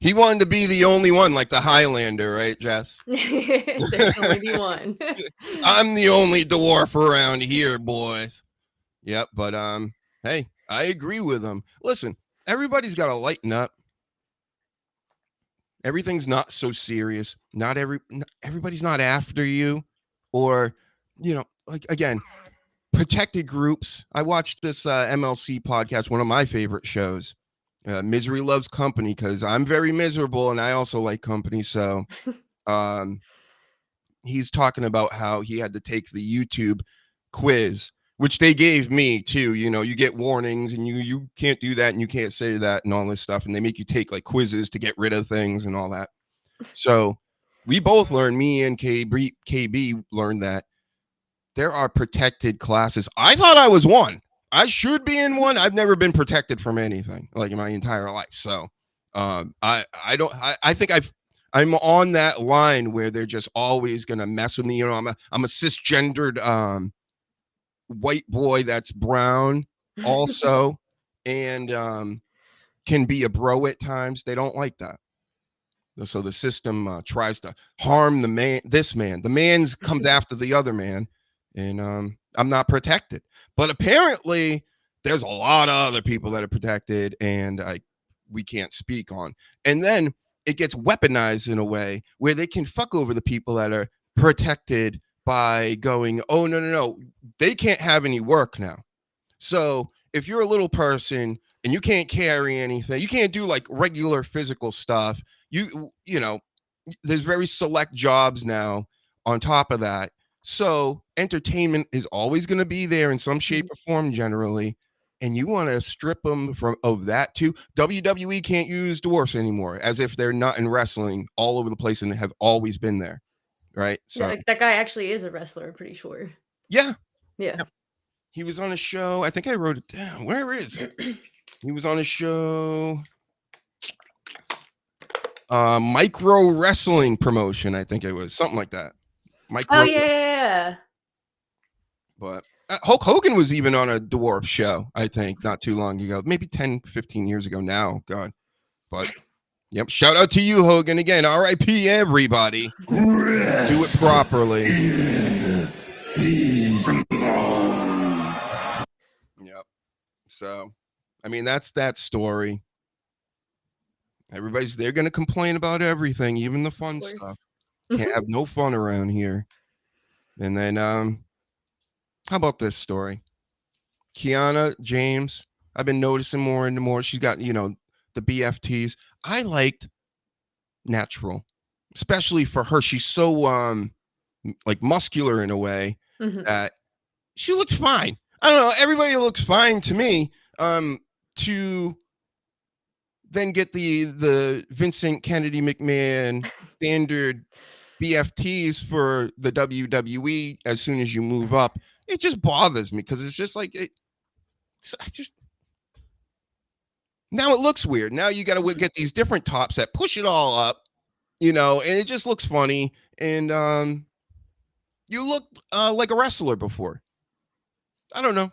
D: He wanted to be the only one, like the Highlander, right, Jess?
E: There's only one.
D: I'm the only dwarf around here, boys. Yep, but hey, I agree with him. Listen, everybody's got to lighten up. Everything's not so serious. Everybody's not after you, or like again, protected groups. I watched this MLC podcast, one of my favorite shows. Misery Loves Company, because I'm very miserable and I also like company. So he's talking about how he had to take the YouTube quiz, which they gave me too. You get warnings and you can't do that and you can't say that and all this stuff. And they make you take like quizzes to get rid of things and all that. So we both learned, me and KB learned that there are protected classes. I thought I was one. I should be in one. I've never been protected from anything like in my entire life. So I think I'm on that line where they're just always gonna mess with me. I'm a cisgendered white boy that's brown also and can be a bro at times. They don't like that. So the system tries to harm the man. The man's comes after the other man. And I'm not protected. But apparently there's a lot of other people that are protected and we can't speak on. And then it gets weaponized in a way where they can fuck over the people that are protected by going, oh, no, they can't have any work now. So if you're a little person and you can't carry anything, you can't do like regular physical stuff, you know, there's very select jobs now on top of that. So entertainment is always going to be there in some shape or form generally. And you want to strip them of that too. WWE can't use dwarfs anymore, as if they're not in wrestling all over the place and have always been there. Right. So
E: yeah, that guy actually is a wrestler, I'm pretty sure.
D: Yeah.
E: Yeah.
D: He was on a show. I think I wrote it down. Where is it? He was on a show. Micro wrestling promotion. I think it was something like that.
E: Oh yeah.
D: But Hulk Hogan was even on a dwarf show, I think, not too long ago. Maybe 10, 15 years ago now. God. But yep. Shout out to you, Hogan. Again, R.I.P. everybody. Do it properly. Yep. So, I mean, that's that story. They're going to complain about everything, even the fun stuff. Can't have no fun around here. And then, how about this story? Kiana James, I've been noticing more and more. She's got, the BFTs. I liked natural, especially for her. She's so, like muscular in a way that she looks fine. I don't know. Everybody looks fine to me. To then get the Vincent Kennedy McMahon standard BFTs for the WWE as soon as you move up, it just bothers me because it's just like now it looks weird. Now you got to get these different tops that push it all up, and it just looks funny. And you look like a wrestler before. I don't know.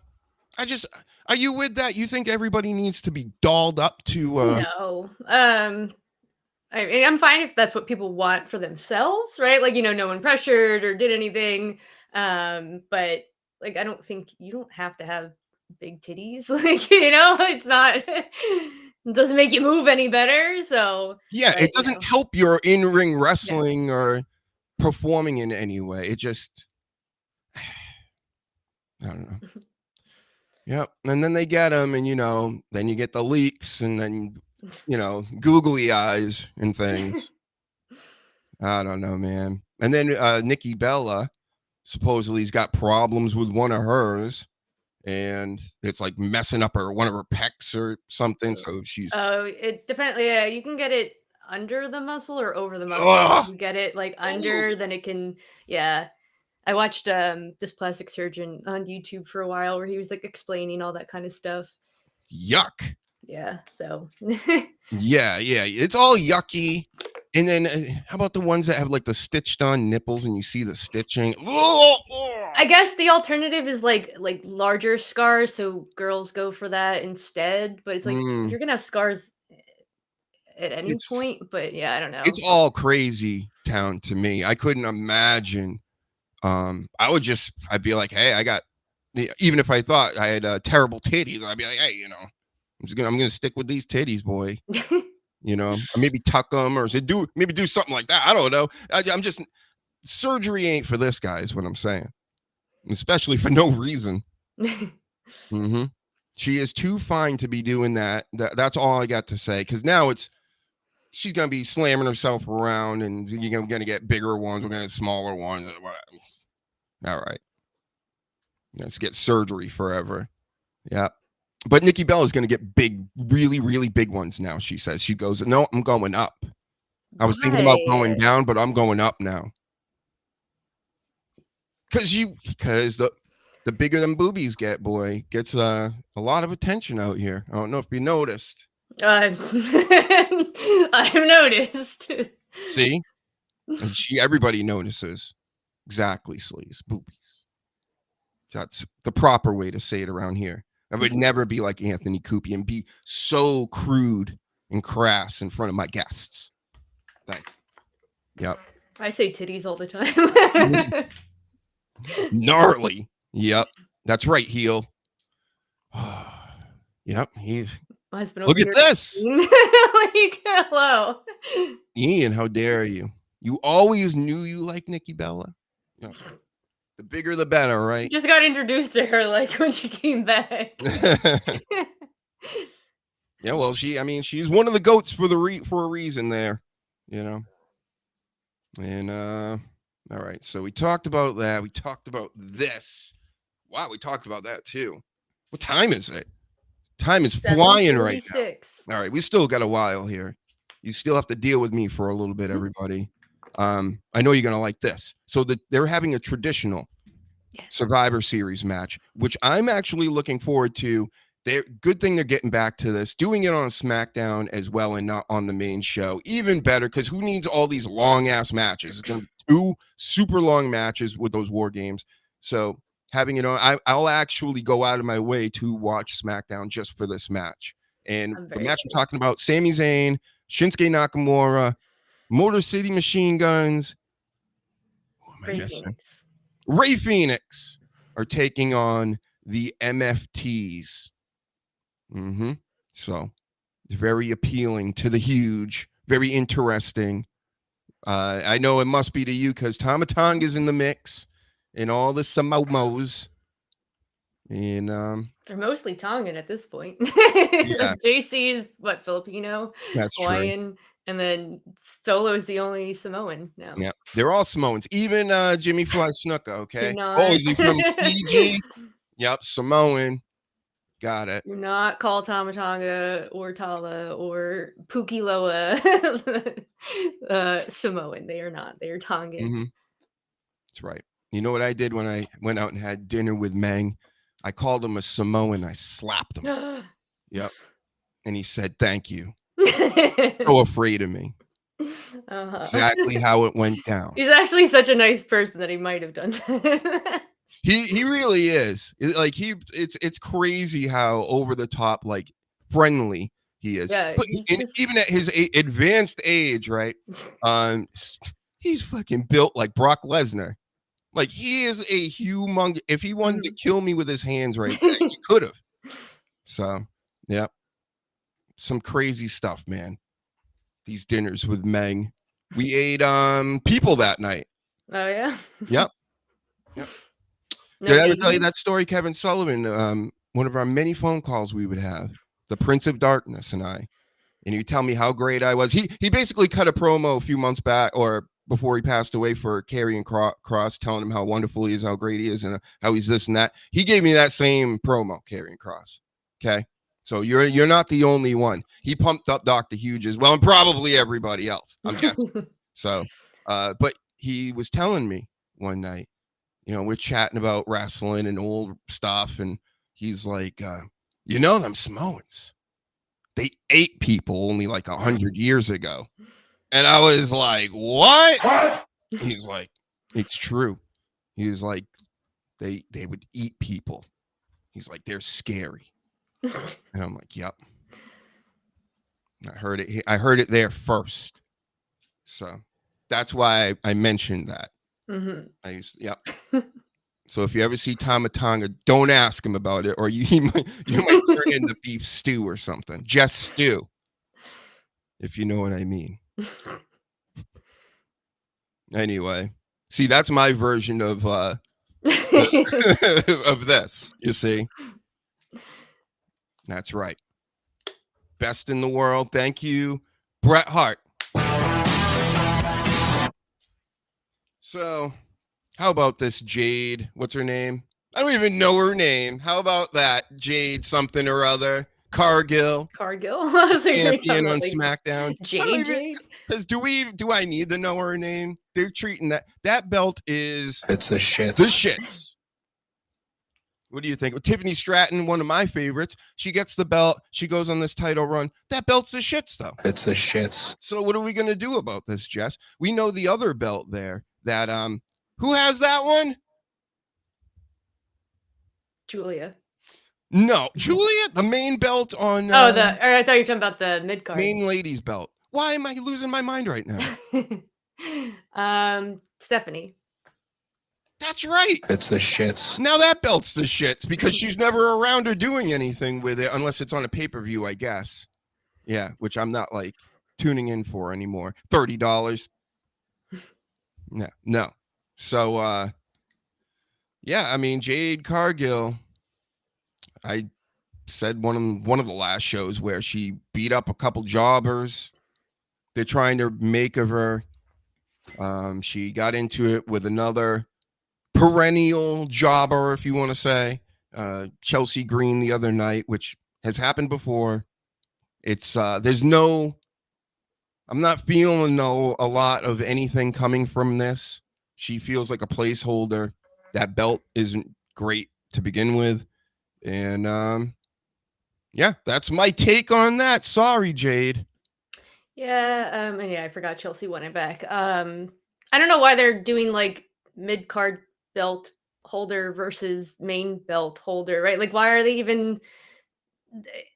D: Are you with that? You think everybody needs to be dolled up to?
E: No. I'm fine if that's what people want for themselves, right? Like, no one pressured or did anything. But like, I don't think you don't have to have big titties. Like, it's not, it doesn't make you move any better. So
D: yeah, it doesn't help your in-ring wrestling or performing in any way. It just, I don't know. Yep. And then they get them and, then you get the leaks and then, googly eyes and things. I don't know, man. And then Nikki Bella supposedly has got problems with one of hers and it's like messing up one of her pecs or something. So she's.
E: Oh, it depends. Yeah, you can get it under the muscle or over the muscle. If you get it like under, then it can, yeah. I watched this plastic surgeon on YouTube for a while where he was like explaining all that kind of stuff.
D: Yuck.
E: Yeah, so.
D: yeah, it's all yucky. And then how about the ones that have like the stitched on nipples and you see the stitching?
E: I guess the alternative is like larger scars, so girls go for that instead. But it's like you're gonna have scars at any point. But yeah, I don't know.
D: It's all crazy town to me. I couldn't imagine. I'd be like, hey, I got, even if I thought I had terrible titties, I'd be like, hey, I'm gonna stick with these titties, boy. Or maybe tuck them or maybe do something like that. I don't know. I'm just, surgery ain't for this guy is what I'm saying, especially for no reason. She is too fine to be doing that. That's all I got to say. Because now she's gonna be slamming herself around, and you're gonna get bigger ones. We're gonna get smaller ones. All right, let's get surgery forever. Yeah, but Nikki Bella is gonna get big, really, really big ones now. She says. She goes, no, I'm going up. I was thinking about going down, but I'm going up now. Because the bigger them boobies get, boy, gets a lot of attention out here. I don't know if you noticed.
E: I've noticed.
D: See? And everybody notices. Exactly, sleaze. Boobies. That's the proper way to say it around here. I would never be like Anthony Coopy and be so crude and crass in front of my guests. Thank you. Yep.
E: I say titties all the time.
D: Gnarly. Yep. That's right, heel. Yep. Look at this.
E: Like, hello.
D: Ian, how dare you? You always knew you liked Nikki Bella. Yep. The bigger the better,
E: You
D: right?
E: just got introduced to her like when she came back.
D: Yeah, well, she's one of the goats for a reason there, you know. And all right, so we talked about that. We talked about this. Wow, we talked about that too. What time is it? Time is flying right now. All right, we still got a while here. You still have to deal with me for a little bit, everybody. I know you're gonna like this. So they're having a traditional Survivor Series match, which I'm actually looking forward to. Good thing they're getting back to this, doing it on SmackDown as well and not on the main show. Even better, because who needs all these long ass matches? It's gonna be 2 super long matches with those war games. So having it on, I'll actually go out of my way to watch SmackDown just for this match. And the match I'm talking about: Sami Zayn, Shinsuke Nakamura, Motor City Machine Guns. Who am I missing? Ray Phoenix are taking on the MFTs. So it's very appealing to the huge, very interesting. I know it must be to you because Tama Tonga's in the mix and all the Samoas. And
E: they're mostly Tongan at this point. JC is what, Filipino?
D: That's
E: Hawaiian,
D: true.
E: and then Solo's the only Samoan now.
D: Yeah, they're all Samoans. Even Jimmy Fly Snuka, okay?
E: Do
D: Oh, is he from Fiji? Yep, Samoan. Got it.
E: Do not call Tamatonga or Tala or Pukiloa Samoan. They are not. They are Tongan.
D: That's right. You know what I did when I went out and had dinner with Meng? I called him a Samoan. I slapped him. Yep. And he said, "Thank you." So afraid of me. Exactly how it went down.
E: He's actually such a nice person that he might have done that.
D: He really is. It's crazy how over the top, like, friendly he is.
E: Yeah,
D: but even at his advanced age, right? He's fucking built like Brock Lesnar. Like, he is a humongous. If he wanted to kill me with his hands right there, he could have. So, yeah, some crazy stuff, man. These dinners with Meng. We ate people that night.
E: Oh yeah.
D: Yep. Did I ever tell you that story, Kevin Sullivan? One of our many phone calls we would have, the Prince of Darkness and I, and he'd tell me how great I was. He basically cut a promo a few months back or before he passed away for Karrion Kross, telling him how wonderful he is, how great he is, and how he's this and that. He gave me that same promo, Karrion Kross. Okay, so you're not the only one. He pumped up Dr. Huge as well, and probably everybody else, I'm guessing. So, but he was telling me one night, you know, we're chatting about wrestling and old stuff, and he's like, you know, them Samoans, they ate people only like 100 years ago. And I was like, what? He's like, it's true. He was like, they would eat people. He's like, they're scary. And I'm like, yep. I heard it there first. So that's why I mentioned that. Yep. So if you ever see Tama Tonga, don't ask him about it, or you might turn into beef stew or something. Just stew, if you know what I mean. Anyway, see, that's my version of of this. You see, that's right. Best in the world. Thank you, Bret Hart. So, how about this Jade? What's her name? I don't even know her name. How about that Jade something or other? Cargill. Champion on SmackDown.
E: Jade.
D: Because do I need to know her name? They're treating that belt is.
G: It's the shits.
D: The shits. What do you think? Tiffany Stratton, one of my favorites. She gets the belt. She goes on this title run. That belt's the shits, though.
G: It's the shits.
D: So what are we gonna do about this, Jess? We know the other belt there. That who has that one?
E: Julia.
D: No, Julia, the main belt on.
E: Or I thought you were talking about the mid card.
D: Main ladies belt. Why am I losing my mind right now?
E: Stephanie.
D: That's right.
G: It's the shits.
D: Now that belt's the shits because she's never around or doing anything with it unless it's on a pay-per-view, I guess. Yeah, which I'm not like tuning in for anymore. $30. No. So yeah, I mean Jade Cargill, I said one of the last shows where she beat up a couple jobbers. They're trying to make of her. She got into it with another perennial jobber, if you want to say, Chelsea Green the other night, which has happened before. It's I'm not feeling a lot of anything coming from this. She feels like a placeholder. That belt isn't great to begin with. And yeah, that's my take on that. Sorry, Jade.
E: Yeah, and yeah, I forgot Chelsea won it back. I don't know why they're doing like mid-card belt holder versus main belt holder, right? Like, why are they even?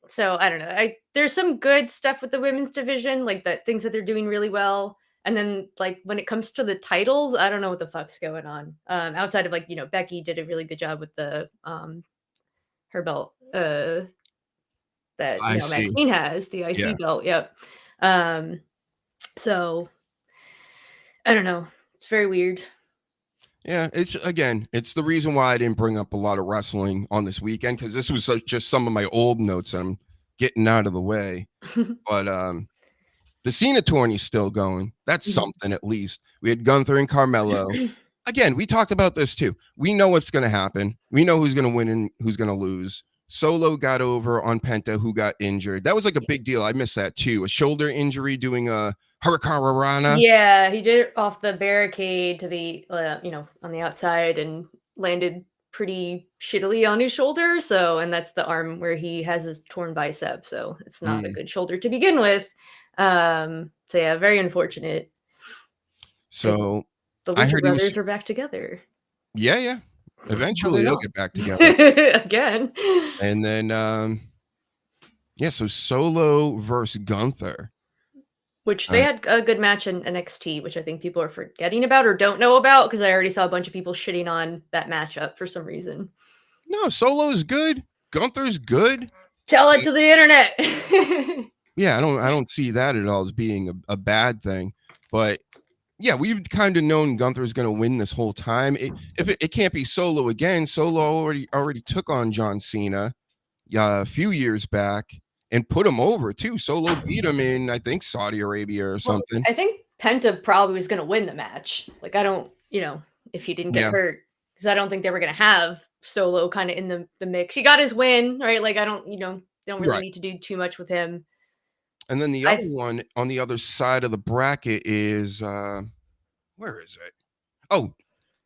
E: So I don't know. There's some good stuff with the women's division, like the things that they're doing really well. And then like when it comes to the titles, I don't know what the fuck's going on. Outside of like, Becky did a really good job with the her belt that Maxine has, the IC belt. Yep. So I don't know. It's very weird.
D: Yeah, it's the reason why I didn't bring up a lot of wrestling on this weekend, because this was just some of my old notes I'm getting out of the way. But the Cena tourney's still going. That's something at least. We had Gunther and Carmelo. Again, we talked about this too. We know what's going to happen. We know who's going to win and who's going to lose. Solo got over on Penta, who got injured. That was like a big deal. I missed that too. A shoulder injury doing a Hurricane Rana.
E: Yeah, he did it off the barricade to the on the outside and landed pretty shittily on his shoulder. So, and that's the arm where he has his torn bicep. So it's not a good shoulder to begin with. So yeah, very unfortunate.
D: So
E: the Lucha brothers are back together.
D: Yeah. Eventually they'll get back together
E: again.
D: And then so Solo versus Gunther,
E: which they had a good match in NXT, which I think people are forgetting about or don't know about, because I already saw a bunch of people shitting on that matchup for some reason.
D: No, Solo's good. Gunther's good.
E: Tell it to the internet.
D: Yeah, I don't see that at all as being a bad thing. But yeah, we've kind of known Gunther's going to win this whole time. It can't be Solo again. Solo already took on John Cena a few years back and put him over too. Solo beat him in, I think, Saudi Arabia or something.
E: I think Penta probably was going to win the match. Like, I don't, if he didn't get hurt, because I don't think they were going to have Solo kind of in the mix. He got his win, right? Like, I don't, don't really need to do too much with him.
D: And then the other one on the other side of the bracket is where is it? Oh,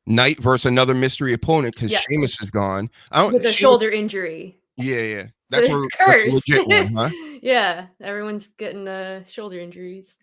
D: Knight versus another mystery opponent, because Sheamus is gone.
E: With a shoulder injury.
D: Yeah. That's a legit one, huh?
E: Yeah, everyone's getting shoulder injuries.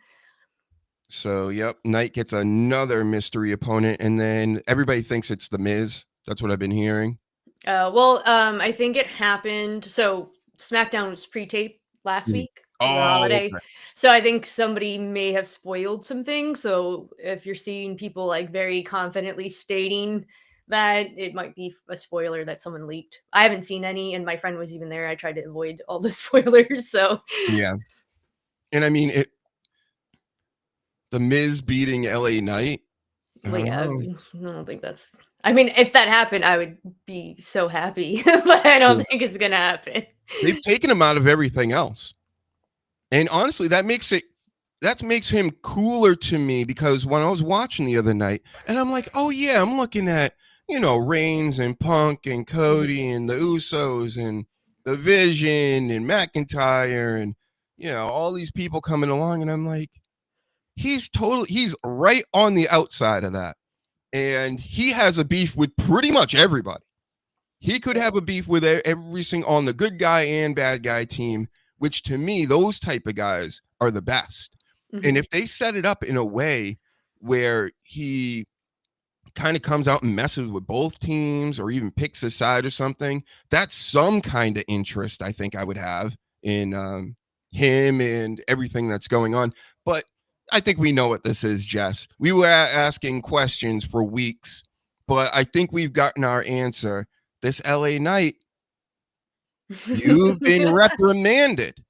D: So, yep, Knight gets another mystery opponent, and then everybody thinks it's The Miz. That's what I've been hearing.
E: I think it happened. So SmackDown was pre-taped last week. The holiday. Okay. So I think somebody may have spoiled some things. So if you're seeing people like very confidently stating that, it might be a spoiler that someone leaked. I haven't seen any, and my friend was even there. I tried to avoid all the spoilers. So
D: yeah, and I mean The Miz beating LA Knight.
E: Well, yeah, I don't think that's. I mean, if that happened, I would be so happy, but I don't think it's gonna happen.
D: They've taken him out of everything else. And honestly, that makes him cooler to me, because when I was watching the other night, and I'm like, oh yeah, I'm looking at, Reigns and Punk and Cody and the Usos and the Vision and McIntyre and, all these people coming along. And I'm like, he's right on the outside of that. And he has a beef with pretty much everybody. He could have a beef with every single on the good guy and bad guy team, which to me, those type of guys are the best. Mm-hmm. And if they set it up in a way where he kind of comes out and messes with both teams or even picks a side or something, that's some kind of interest I think I would have in him and everything that's going on. But I think we know what this is, Jess. We were asking questions for weeks but I think we've gotten our answer. This LA Knight, you've been reprimanded.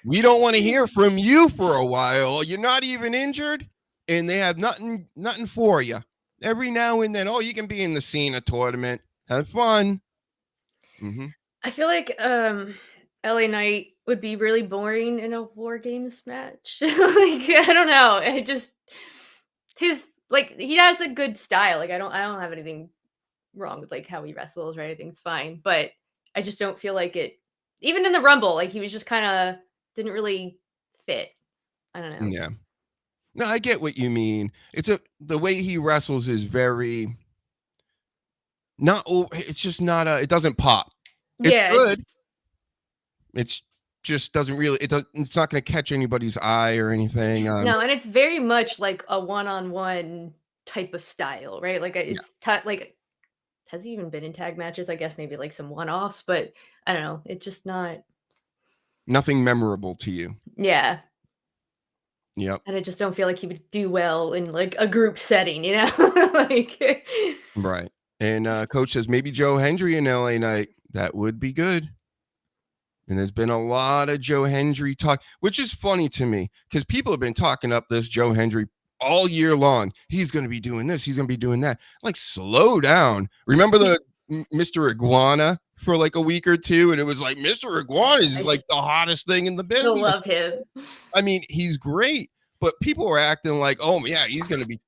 D: We don't want to hear from you for a while. You're not even injured, and they have nothing for you. Every now and then, you can be in the Cena tournament. Have fun. Mm-hmm.
E: I feel like LA Knight would be really boring in a War Games match. Like, I don't know. It just he has a good style. Like I don't have anything wrong with like how he wrestles or anything. It's fine, but I just don't feel like it. Even in the Rumble, like he was just kind of didn't really fit. I don't know.
D: Yeah. No, I get what you mean. The way he wrestles is very not. It's just not it doesn't pop. It's good. It's just doesn't really. It's not going to catch anybody's eye or anything.
E: No, and it's very much like a one-on-one type of style, right? Like it's like. Has he even been in tag matches? I guess maybe like some one-offs, but I don't know. It's just not
D: nothing memorable to you.
E: Yeah.
D: Yep.
E: And I just don't feel like he would do well in like a group setting, you know? Like
D: Right. And coach says maybe Joe Hendry in LA Knight. That would be good. And there's been a lot of Joe Hendry talk, which is funny to me because people have been talking up this Joe Hendry all year long. He's going to be doing this. He's going to be doing that. Like, slow down. Remember the Mr. Iguana for like a week or two? And it was like, Mr. Iguana is like the hottest thing in the business.
E: I love him.
D: I mean, he's great. But people were acting like, oh, yeah, he's going to be,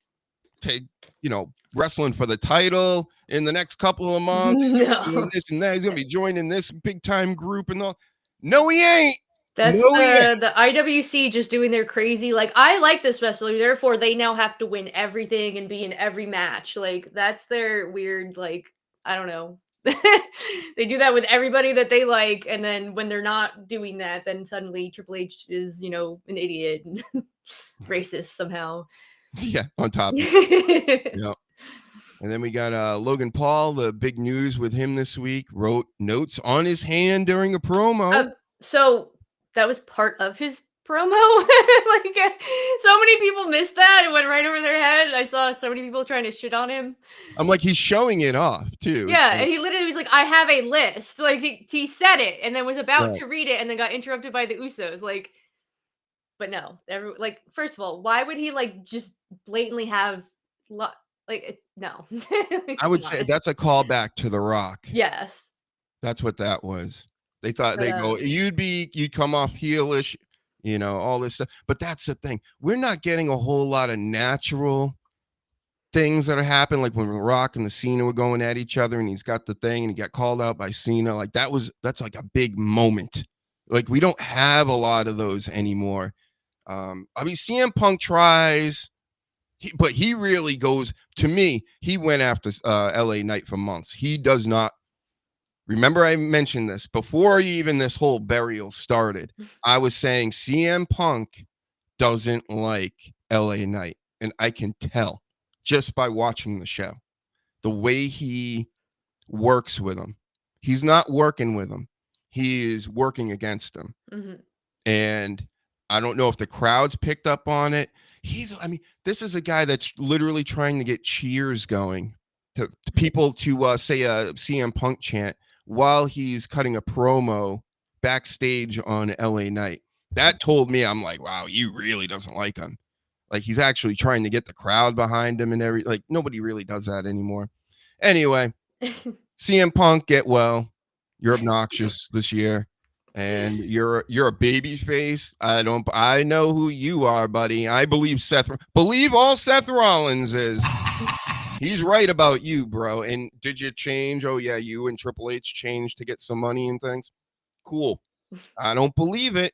D: wrestling for the title in the next couple of months.
E: No.
D: Doing this and that. He's going to be joining this big time group and all. No, he ain't.
E: That's the IWC just doing their crazy, like, I like this wrestler, therefore they now have to win everything and be in every match. Like, that's their weird, like, I don't know. They do that with everybody that they like, and then when they're not doing that, then suddenly Triple H is, an idiot and racist somehow.
D: Yeah, on top of it. Yeah. And then we got Logan Paul. The big news with him this week, wrote notes on his hand during a promo.
E: So that was part of his promo. Like, so many people missed that. It went right over their head. I saw so many people trying to shit on him.
D: I'm like, he's showing it off too.
E: Yeah, and he literally was like, I have a list. Like, he said it and then was about to read it and then got interrupted by the Usos. Like, but no, first of all, why would he like just blatantly have no?
D: I would say that's a callback to The Rock.
E: Yes,
D: that's what that was. They thought you'd come off heelish, all this stuff. But that's the thing. We're not getting a whole lot of natural things that are happening. Like when The Rock and the Cena were going at each other and he's got the thing and he got called out by Cena. Like that's like a big moment. Like we don't have a lot of those anymore. I mean, CM Punk tries, but he really goes, to me, he went after LA Knight for months. He does not. Remember, I mentioned this before even this whole burial started. I was saying CM Punk doesn't like LA Knight. And I can tell just by watching the show. The way he works with him. He's not working with him. He is working against him. Mm-hmm. And I don't know if the crowd's picked up on it. This is a guy that's literally trying to get cheers going to people to say a CM Punk chant while he's cutting a promo backstage on LA Knight. That told me, I'm like, wow, he really doesn't like him. Like he's actually trying to get the crowd behind him and like nobody really does that anymore. Anyway, CM Punk, get well. You're obnoxious this year. And you're a baby face. I know who you are, buddy. I believe all Seth Rollins is. He's right about you, bro. And did you change? Oh yeah, you and Triple H changed to get some money and things. Cool. I don't believe it.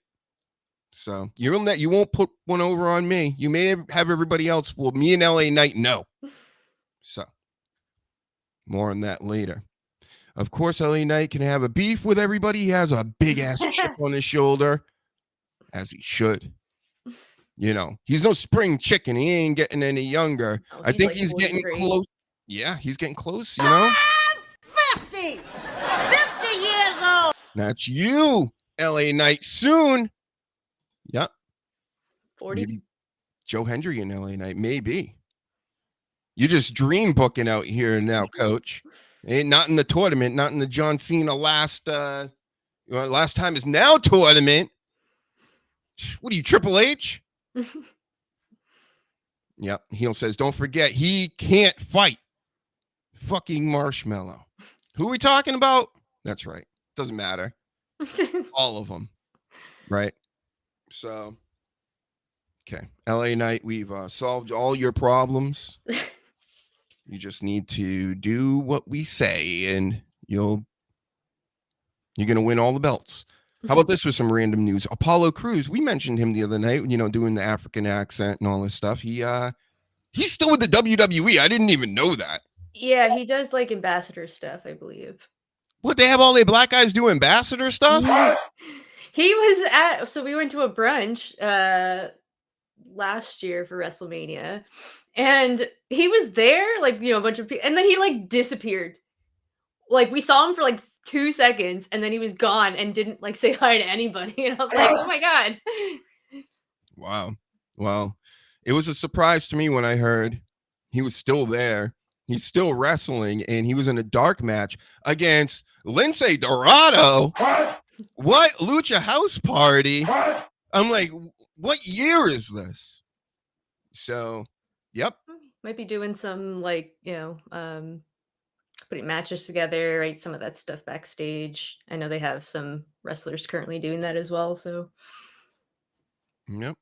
D: So you won't put one over on me. You may have everybody else. Well, me and LA Knight, no. So more on that later. Of course, LA Knight can have a beef with everybody. He has a big ass chip on his shoulder, as he should. He's no spring chicken. He ain't getting any younger. I think he's getting close. Yeah, he's getting close,
F: I'm 50 years old.
D: That's you, LA Knight, soon. Yep.
E: 40.
D: Maybe Joe Hendry and LA Knight, maybe. You just dream booking out here now, coach. Ain't not in the tournament, not in the John Cena last time is now tournament. What are you, Triple H? Yep. Heel says, don't forget, he can't fight. Fucking Marshmallow. Who are we talking about? That's right. Doesn't matter. All of them. Right. So, okay. LA Knight, we've solved all your problems. You just need to do what we say, and you're going to win all the belts. How about this with some random news? Apollo Crews, we mentioned him the other night, doing the African accent and all this stuff. He's still with the WWE. I didn't even know that.
E: Yeah, he does like ambassador stuff, I believe.
D: What, they have all the black guys do ambassador stuff?
E: He was so we went to a brunch last year for WrestleMania, and he was there, like, a bunch of people, and then he like disappeared. Like, we saw him for like 2 seconds, and then he was gone and didn't like say hi to anybody. And I was like, oh my God.
D: Wow. Well, it was a surprise to me when I heard he was still there. He's still wrestling, and he was in a dark match against Lindsay Dorado. What? Lucha House Party? I'm like, what year is this? So, yep.
E: Might be doing some like, putting matches together, right? Some of that stuff backstage. I know they have some wrestlers currently doing that as well. So,
D: yep.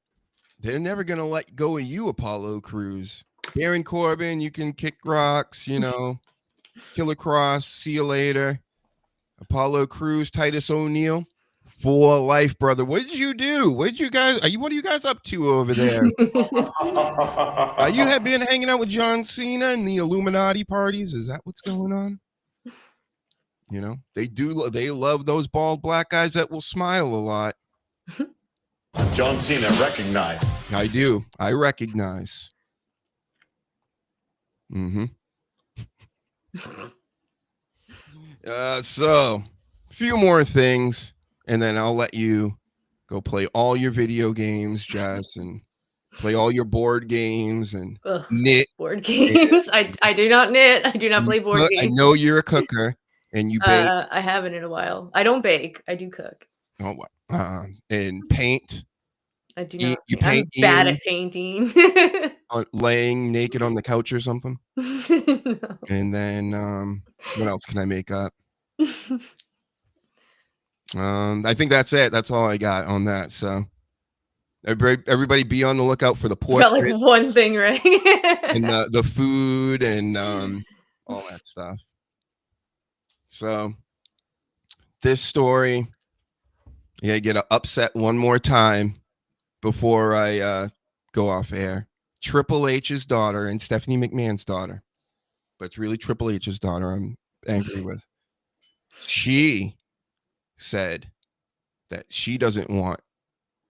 D: They're never going to let go of you, Apollo Crews. Baron Corbin, you can kick rocks, Killer Cross, see you later. Apollo Crews, Titus O'Neil, for life, brother. What did you do? What are you guys up to over there? You have been hanging out with John Cena and the Illuminati parties? Is that what's going on? They love those bald black guys that will smile a lot.
J: John Cena, recognize.
D: I do. I recognize. So a few more things, and then I'll let you go play all your video games, Jess, and play all your board games and knit.
E: Board games. I do not knit. I do not play board games.
D: I know you're a cooker, and you bake.
E: I haven't in a while. I don't bake. I do cook.
D: Oh, and paint.
E: I do not.
D: You paint.
E: I'm bad at painting.
D: Laying naked on the couch or something.
E: No.
D: And then what else can I make up? I think that's it. That's all I got on that. So everybody be on the lookout for the portrait.
E: Got like one thing right.
D: And the food and all that stuff. So this story, I get upset one more time before I go off air. Triple H's daughter and Stephanie McMahon's daughter, but it's really Triple H's daughter I'm angry with. She said that she doesn't want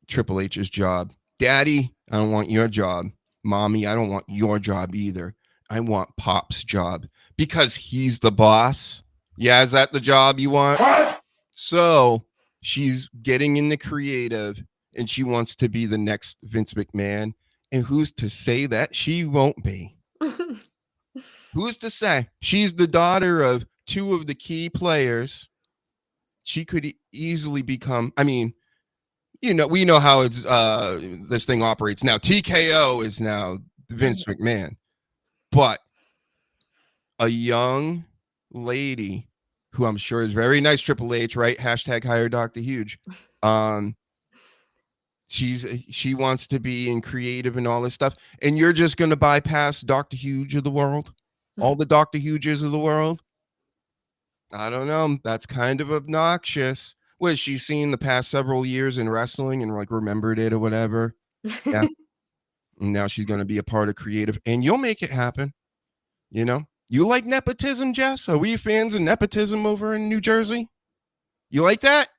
D: Triple H's job. Daddy, I don't want your job. Mommy, I don't want your job either. I want Pop's job because he's the boss. Yeah, is that the job you want? So she's getting in the creative, and she wants to be the next Vince McMahon. And who's to say that she won't be? Who's to say? She's the daughter of two of the key players. She could easily become, we know how it's this thing operates now. TKO is now Vince McMahon. But a young lady who I'm sure is very nice, Triple H, right? Hashtag hire Dr. Huge. She wants to be in creative and all this stuff, and you're just going to bypass Dr. Huge of the world, all the Dr. Huges of the world. I don't know. That's kind of obnoxious. Was she seen the past several years in wrestling and like remembered it or whatever? Yeah. And now she's going to be a part of creative, and you'll make it happen. You like nepotism, Jess? Are we fans of nepotism over in New Jersey? You like that?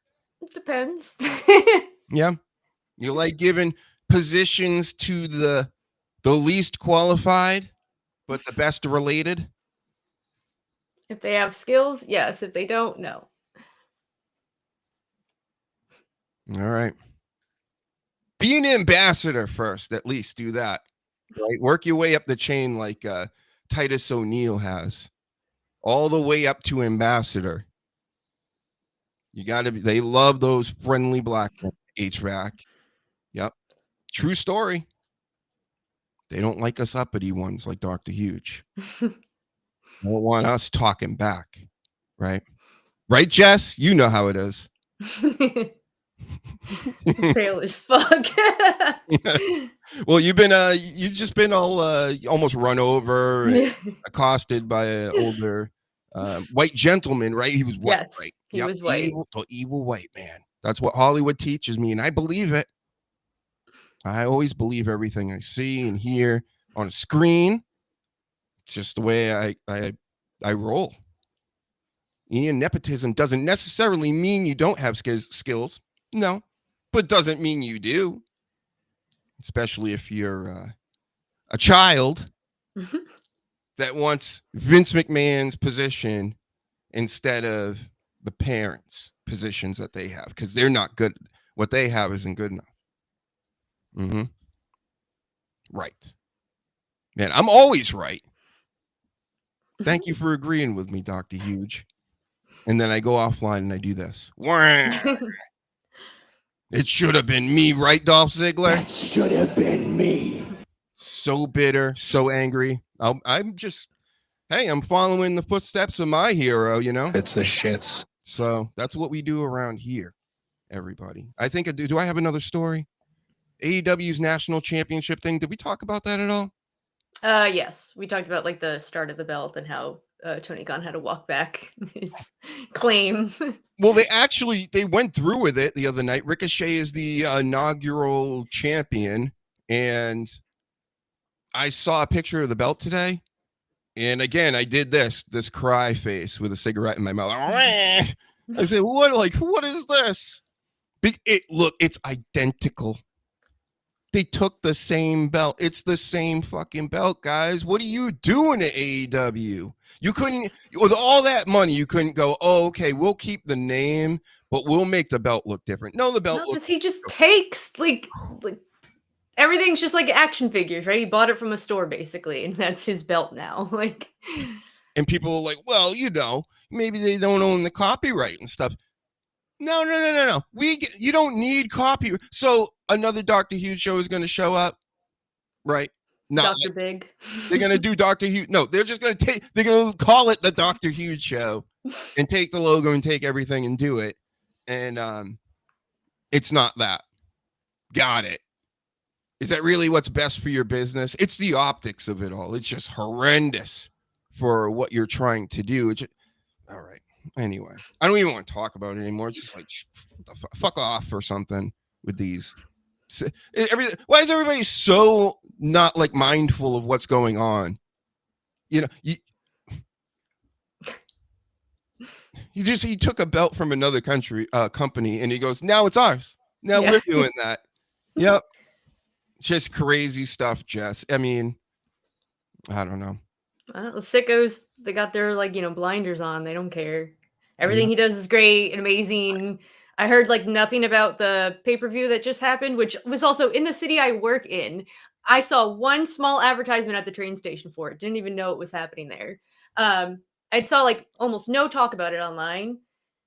E: It depends.
D: Yeah. You like giving positions to the least qualified, but the best related?
E: If they have skills, yes. If they don't, no.
D: All right. Be an ambassador first, at least do that. Right? Work your way up the chain like Titus O'Neil has, all the way up to ambassador. You got to be, they love those friendly black men, HVAC. Yep. True story. They don't like us uppity ones like Dr. Huge. They don't want us talking back. Right? Right, Jess? You know how it is.
E: Pale as fuck.
D: Well, you've just been all almost run over and accosted by an older white gentleman, right? He was white,
E: Yes,
D: right?
E: he was white.
D: The evil white man. That's what Hollywood teaches me, and I believe it. I always believe everything I see and hear on a screen. It's just the way I roll. Ian, nepotism doesn't necessarily mean you don't have skills. No, but doesn't mean you do. Especially if you're a child that wants Vince McMahon's position instead of the parents' positions that they have, because they're not good. What they have isn't good enough. Right. Man, I'm always right. Thank you for agreeing with me, Dr. Huge. And then I go offline and I do this. It should have been me, right, Dolph Ziggler?
C: That should have been me.
D: So bitter, so angry. I'm just, hey, I'm following the footsteps of my hero, you know?
G: It's the shits.
D: So that's what we do around here, everybody. I think I do. Do I have another story? AEW's national championship thing. Did we talk about that at all?
E: Yes, we talked about like the start of the belt and how Tony Khan had to walk back his claim.
D: Well, they went through with it the other night. Ricochet is the inaugural champion, and I saw a picture of the belt today. And again, I did this cry face with a cigarette in my mouth. I said, what is this? It's identical. They took the same belt. It's the same fucking belt, guys. What are you doing at AEW? You couldn't, with all that money, you couldn't go, oh, okay, we'll keep the name, but we'll make the belt look different. No, the belt looks.
E: He just takes like everything's just like action figures, right? He bought it from a store basically, and that's his belt now. Like,
D: and people are like, well, maybe they don't own the copyright and stuff. No. You don't need copyright. So another Dr. Huge show is going to show up, right? Not
E: Dr. Big.
D: They're going to do Dr. Huge. No, they're just going to they're going to call it the Dr. Huge show and take the logo and take everything and do it. And it's not that. Got it. Is that really what's best for your business? It's the optics of it all. It's just horrendous for what you're trying to do. All right. Anyway, I don't even want to talk about it anymore. It's just like, fuck off or something with these. Why is everybody so not like mindful of what's going on? He took a belt from another company, and he goes, now it's ours. Now we're doing that. Yep. Just crazy stuff, Jess. I mean, I don't know.
E: The sickos, they got their blinders on. They don't care. Everything he does is great and amazing. I heard nothing about the pay-per-view that just happened, which was also in the city I work in. I saw one small advertisement at the train station for it. Didn't even know it was happening there. I saw almost no talk about it online.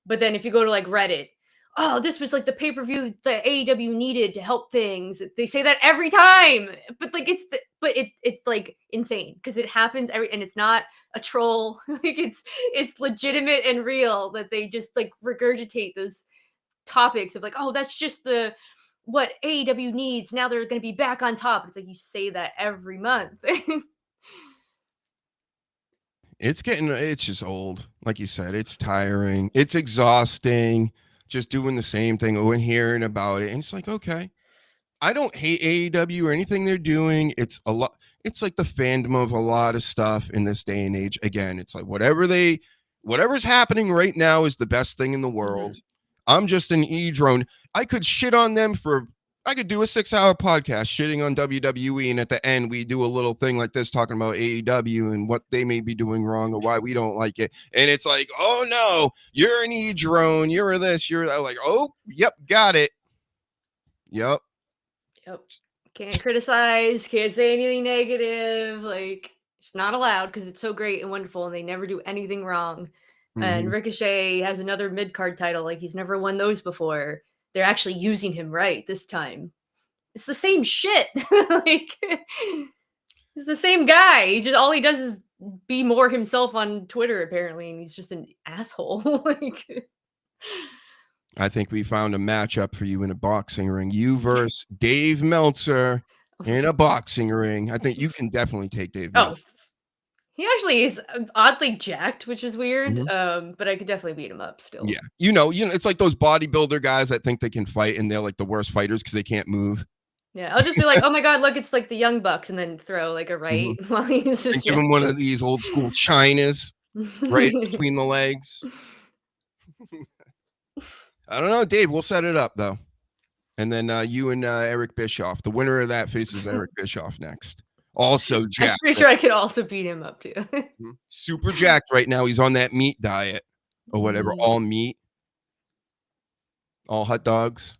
E: But then if you go to Reddit, oh, this was the pay-per-view that AEW needed to help things. They say that every time, but it's insane because it happens and it's not a troll. It's legitimate and real that they just regurgitate those topics of oh, that's just what AEW needs. Now they're going to be back on top. It's you say that every month.
D: It's just old. Like you said, it's tiring. It's exhausting. Just doing the same thing and hearing about it. And it's okay. I don't hate AEW or anything they're doing. It's a lot. It's the fandom of a lot of stuff in this day and age. Again, it's whatever's happening right now is the best thing in the world. Mm-hmm. I'm just an e-drone. I could shit on them I could do a 6-hour podcast shitting on WWE, and at the end we do a little thing like this talking about AEW and what they may be doing wrong or why we don't like it. And it's oh no, you're an e-drone, you're this, you're that. Oh, yep, got it. Yep.
E: Can't criticize, can't say anything negative. It's not allowed because it's so great and wonderful, and they never do anything wrong. And
D: Mhm.
E: Ricochet has another mid card title, like he's never won those before. They're actually using him right this time. It's the same shit. Like he's the same guy. He just all he does is be more himself on Twitter apparently, and he's just an asshole. Like
D: I think we found a matchup for you in a boxing ring. You versus Dave Meltzer in a boxing ring. I think you can definitely take Dave
E: oh,
D: Meltzer.
E: he actually is oddly jacked, which is weird.
D: Mhm.
E: But I could definitely beat him up still.
D: Yeah. You know, it's like those bodybuilder guys that think they can fight and they're like the worst fighters because they can't move.
E: Yeah, I'll just be like, "Oh my god, look, it's like the Young Bucks," and then throw like a right
D: Mhm.
E: while he's
D: And
E: just
D: give him one of these old school chinas right between the legs. I don't know, Dave. We'll set it up though. And then you and Eric Bischoff. The winner of that faces Eric Bischoff next. Also
E: I'm
D: jacked.
E: pretty sure I could also beat him up too.
D: Mhm. Super jacked right now. He's on that meat diet or whatever. All meat. All hot dogs.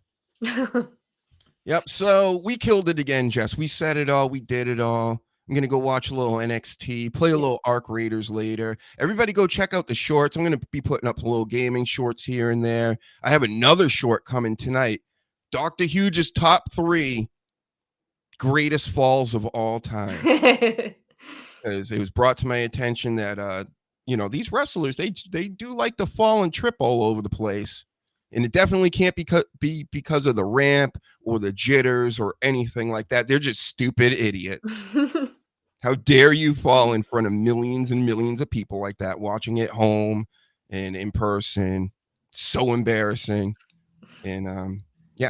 D: Yep. So we killed it again, Jess. We said it all. We did it all. I'm going to go watch a little NXT, play a little Arc Raiders later. Everybody go check out the shorts. I'm going to be putting up a little gaming shorts here and there. I have another short coming tonight. Dr. Huge's top 3 greatest falls of all time. Because it was brought to my attention that, these wrestlers, they do like to fall and trip all over the place. And it definitely can't be because of the ramp or the jitters or anything like that. They're just stupid idiots. How dare you fall in front of millions and millions of people like that, watching at home and in person? So embarrassing. And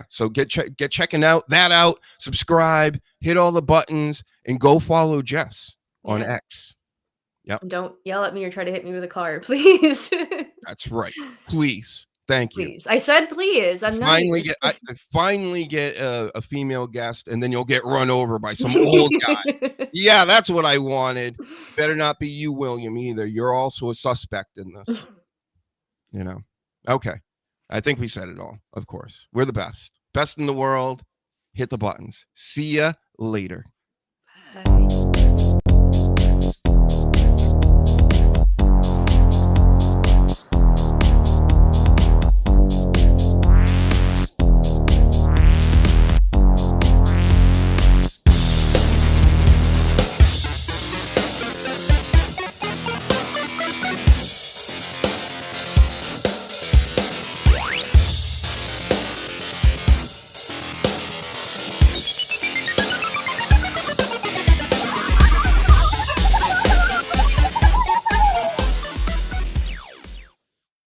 D: so get checking that out. Subscribe, hit all the buttons, and go follow Jess on X. Yep.
E: Don't yell at me or try to hit me with a car, please.
D: That's right. Please. Thank you.
E: Please. I said please. I'm not.
D: I finally get a female guest, and then you'll get run over by some old guy. Yeah, that's what I wanted. Better not be you, William, either. You're also a suspect in this. Okay. I think we said it all. Of course, we're the best in the world. Hit the buttons. See ya later.
E: Bye.